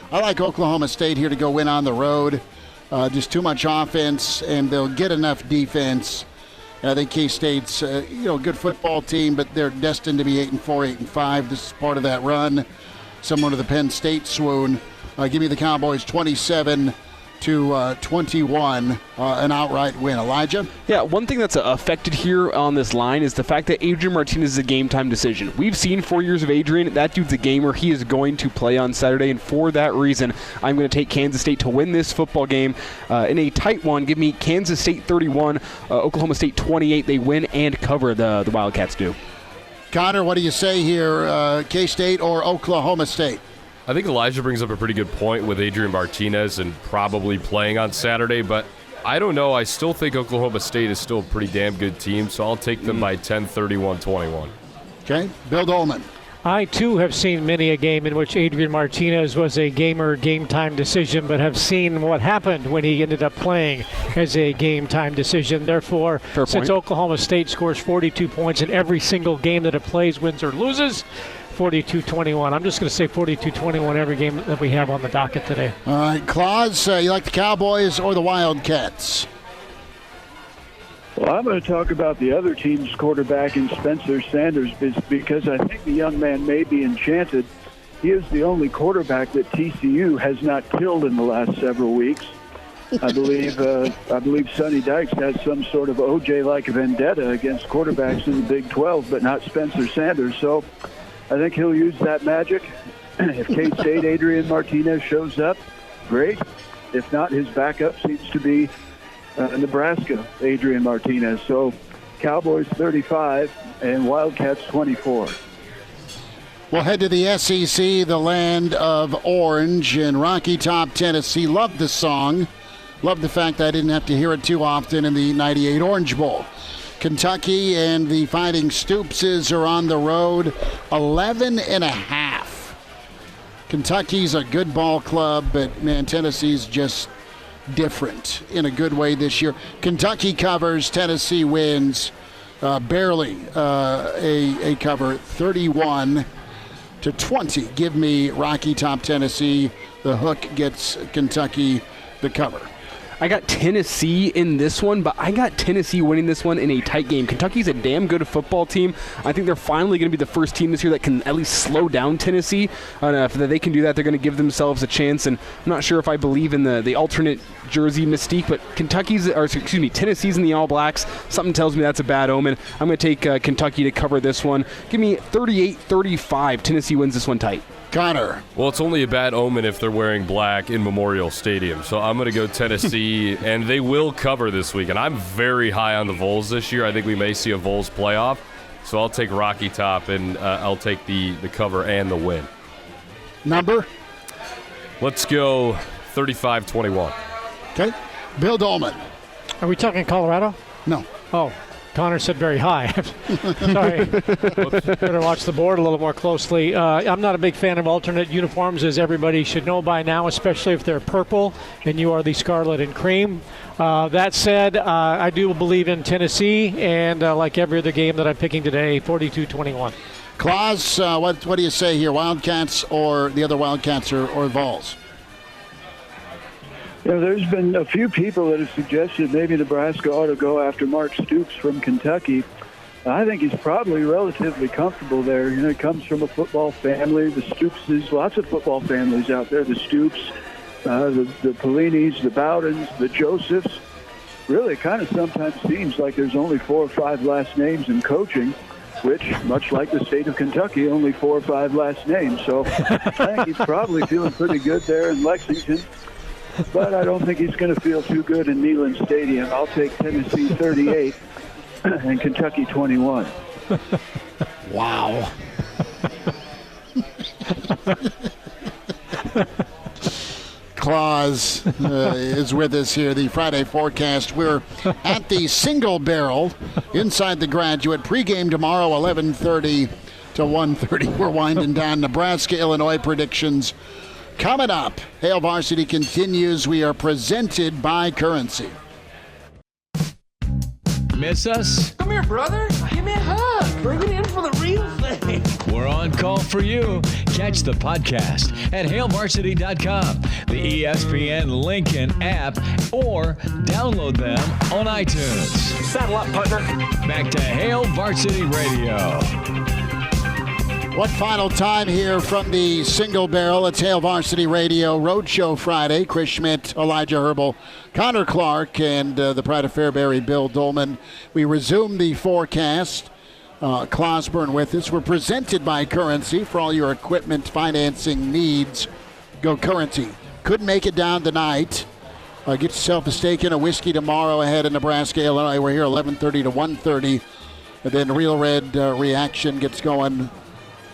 I like Oklahoma State here to go win on the road. Just too much offense, and they'll get enough defense. I think K-State's a good football team, but they're destined to be 8-4, 8-5. This is part of that run, similar to the Penn State swoon. Give me the Cowboys 27-21, an outright win. Elijah? Yeah, one thing that's affected here on this line is the fact that Adrian Martinez is a game-time decision. We've seen 4 years of Adrian. That dude's a gamer. He is going to play on Saturday, and for that reason, I'm going to take Kansas State to win this football game in a tight one. Give me Kansas State 31, Oklahoma State 28. They win and cover, the Wildcats do. Connor, what do you say here, K-State or Oklahoma State? I think Elijah brings up a pretty good point with Adrian Martinez and probably playing on Saturday, but I don't know. I still think Oklahoma State is still a pretty damn good team, so I'll take them by 10, 31-21. Okay. Bill Doleman. I, too, have seen many a game in which Adrian Martinez was a game-time decision, but have seen what happened when he ended up playing as a game-time decision. Therefore, since Oklahoma State scores 42 points in every single game that it plays, wins or loses, 42-21. I'm just going to say 42-21 every game that we have on the docket today. All right, Claus, you like the Cowboys or the Wildcats? Well, I'm going to talk about the other team's quarterback in Spencer Sanders because I think the young man may be enchanted. He is the only quarterback that TCU has not killed in the last several weeks. I believe Sonny Dykes has some sort of OJ-like vendetta against quarterbacks in the Big 12, but not Spencer Sanders. So I think he'll use that magic. If K-State Adrian Martinez shows up, great. If not, his backup seems to be Nebraska Adrian Martinez. So Cowboys 35 and Wildcats 24. We'll head to the SEC, the land of orange, in Rocky Top, Tennessee. Love the song. Love the fact that I didn't have to hear it too often in the 98 Orange Bowl. Kentucky and the Fighting Stoopses are on the road, 11.5. Kentucky's a good ball club, but, man, Tennessee's just different in a good way this year. Kentucky covers, Tennessee wins, barely a cover, 31-20. Give me Rocky Top, Tennessee. The hook gets Kentucky the cover. I got Tennessee in this one, but I got Tennessee winning this one in a tight game. Kentucky's a damn good football team. I think they're finally going to be the first team this year that can at least slow down Tennessee. If they can do that, they're going to give themselves a chance. And I'm not sure if I believe in the alternate jersey mystique, but Tennessee's in the All Blacks. Something tells me that's a bad omen. I'm going to take Kentucky to cover this one. Give me 38-35. Tennessee wins this one tight. Connor. Well, it's only a bad omen if they're wearing black in Memorial Stadium. So I'm going to go Tennessee, and they will cover this week. And I'm very high on the Vols this year. I think we may see a Vols playoff. So I'll take Rocky Top, and I'll take the cover and the win. Number? Let's go 35-21. Okay. Bill Doleman. Are we talking Colorado? No. Oh. Connor said very high. Sorry. Better watch the board a little more closely. I'm not a big fan of alternate uniforms, as everybody should know by now, especially if they're purple and you are the scarlet and cream. That said, I do believe in Tennessee, and like every other game that I'm picking today, 42-21. Claus, what do you say here? Wildcats or the other Wildcats or Vols? There's been a few people that have suggested maybe Nebraska ought to go after Mark Stoops from Kentucky. I think he's probably relatively comfortable there. He comes from a football family. The Stoops, there's lots of football families out there. The Stoops, the Pellinis, the Bowdens, the Josephs. Really, it kind of sometimes seems like there's only 4 or 5 last names in coaching, which, much like the state of Kentucky, only 4 or 5 last names. So I think he's probably feeling pretty good there in Lexington. But I don't think he's going to feel too good in Neyland Stadium. I'll take Tennessee 38 and Kentucky 21. Wow. Claus is with us here, the Friday forecast. We're at the Single Barrel inside the Graduate. Pregame tomorrow, 11:30 to 1:30. We're winding down. Nebraska-Illinois predictions coming up. Hail Varsity continues. We are presented by Currency. Miss us? Come here, brother. Give me a hug. Bring it in for the real thing. We're on call for you. Catch the podcast at hailvarsity.com, the ESPN Lincoln app, or download them on iTunes. Saddle up, partner. Back to Hail Varsity Radio. One final time here from the Single Barrel. It's Hail Varsity Radio Roadshow Friday. Chris Schmidt, Elijah Herbel, Connor Clark, and the pride of Fairbury, Bill Doleman. We resume the forecast. Clauseborne with us. We're presented by Currency for all your equipment financing needs. Go Currency. Couldn't make it down tonight. Get yourself a steak and a whiskey tomorrow ahead of Nebraska-Illinois. We're here 11:30 to 1:30. And then Real Red Reaction gets going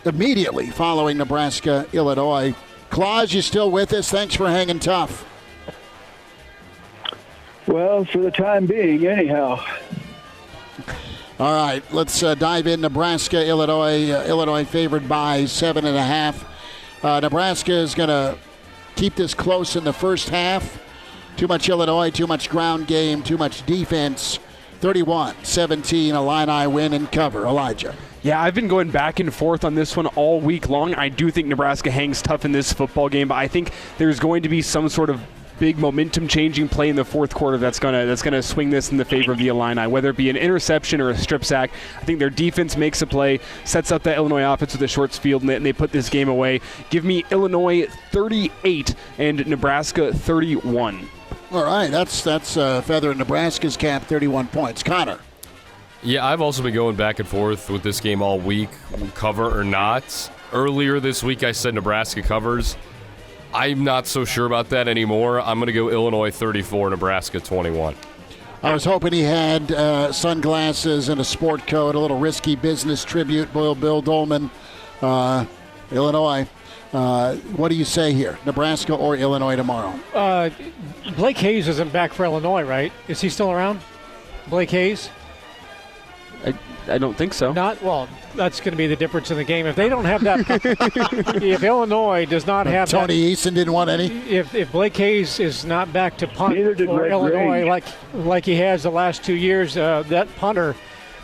immediately following Nebraska-Illinois. Claus, you still with us? Thanks for hanging tough. Well, for the time being, anyhow. All right, let's dive in. Nebraska-Illinois. Illinois favored by 7.5. Nebraska is going to keep this close in the first half. Too much Illinois, too much ground game, too much defense. 31-17, Illini win and cover. Elijah. Yeah, I've been going back and forth on this one all week long. I do think Nebraska hangs tough in this football game, but I think there's going to be some sort of big momentum-changing play in the fourth quarter that's gonna swing this in the favor of the Illini, whether it be an interception or a strip sack. I think their defense makes a play, sets up that Illinois offense with a short field, and they put this game away. Give me Illinois 38 and Nebraska 31. All right, that's feather in Nebraska's cap, 31 points. Connor. Yeah, I've also been going back and forth with this game all week, cover or not. Earlier this week, I said Nebraska covers. I'm not so sure about that anymore. I'm going to go Illinois 34, Nebraska 21. I was hoping he had sunglasses and a sport coat, a little risky business tribute. Bill Doleman, Illinois. What do you say here, Nebraska or Illinois tomorrow? Blake Hayes isn't back for Illinois, right? Is he still around? Blake Hayes? I don't think so. Not well. That's going to be the difference in the game. If they don't have that, if Illinois does not have Tony Eason didn't want any. If Blake Hayes is not back to punt for Red Illinois Grange. like he has the last 2 years, that punter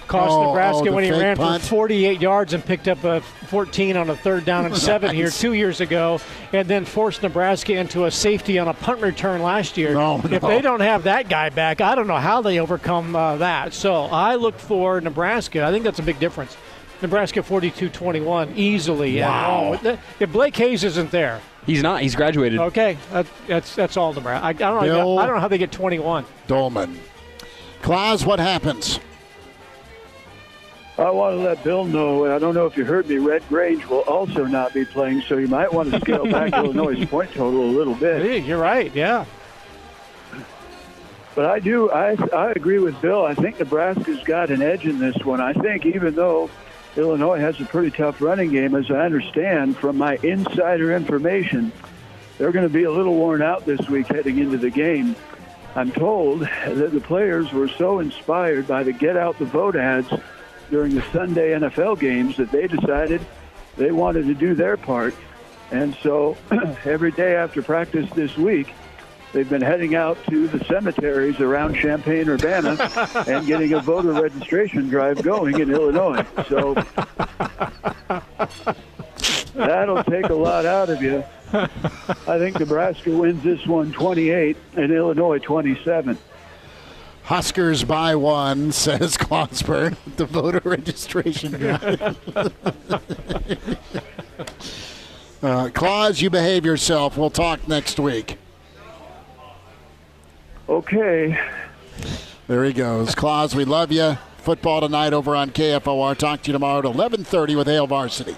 cost Nebraska when he ran for 48 yards and picked up a 14 on a 3rd down and 7 here 2 years ago, and then forced Nebraska into a safety on a punt return last year. If they don't have that guy back, I don't know how they overcome that. So I look for Nebraska. I think that's a big difference. Nebraska 42-21 easily. Wow. If Blake Hayes isn't there. He's not. He's graduated. Okay. That's all Nebraska. I don't know how they get 21. Doleman. Claus, what happens? I want to let Bill know, and I don't know if you heard me, Red Grange will also not be playing, so you might want to scale back Illinois' point total a little bit. Hey, you're right, yeah. But I agree with Bill. I think Nebraska's got an edge in this one. I think even though Illinois has a pretty tough running game, as I understand from my insider information, they're going to be a little worn out this week heading into the game. I'm told that the players were so inspired by the Get Out the Vote ads during the Sunday NFL games that they decided they wanted to do their part. And so every day after practice this week, they've been heading out to the cemeteries around Champaign-Urbana and getting a voter registration drive going in Illinois. So that'll take a lot out of you. I think Nebraska wins this one 28 and Illinois 27. Huskers by 1, says Clauseborne. The voter registration drive. Claus, you behave yourself. We'll talk next week. Okay. There he goes. Claus, we love you. Football tonight over on KFOR. Talk to you tomorrow at 11:30 with Hail Varsity.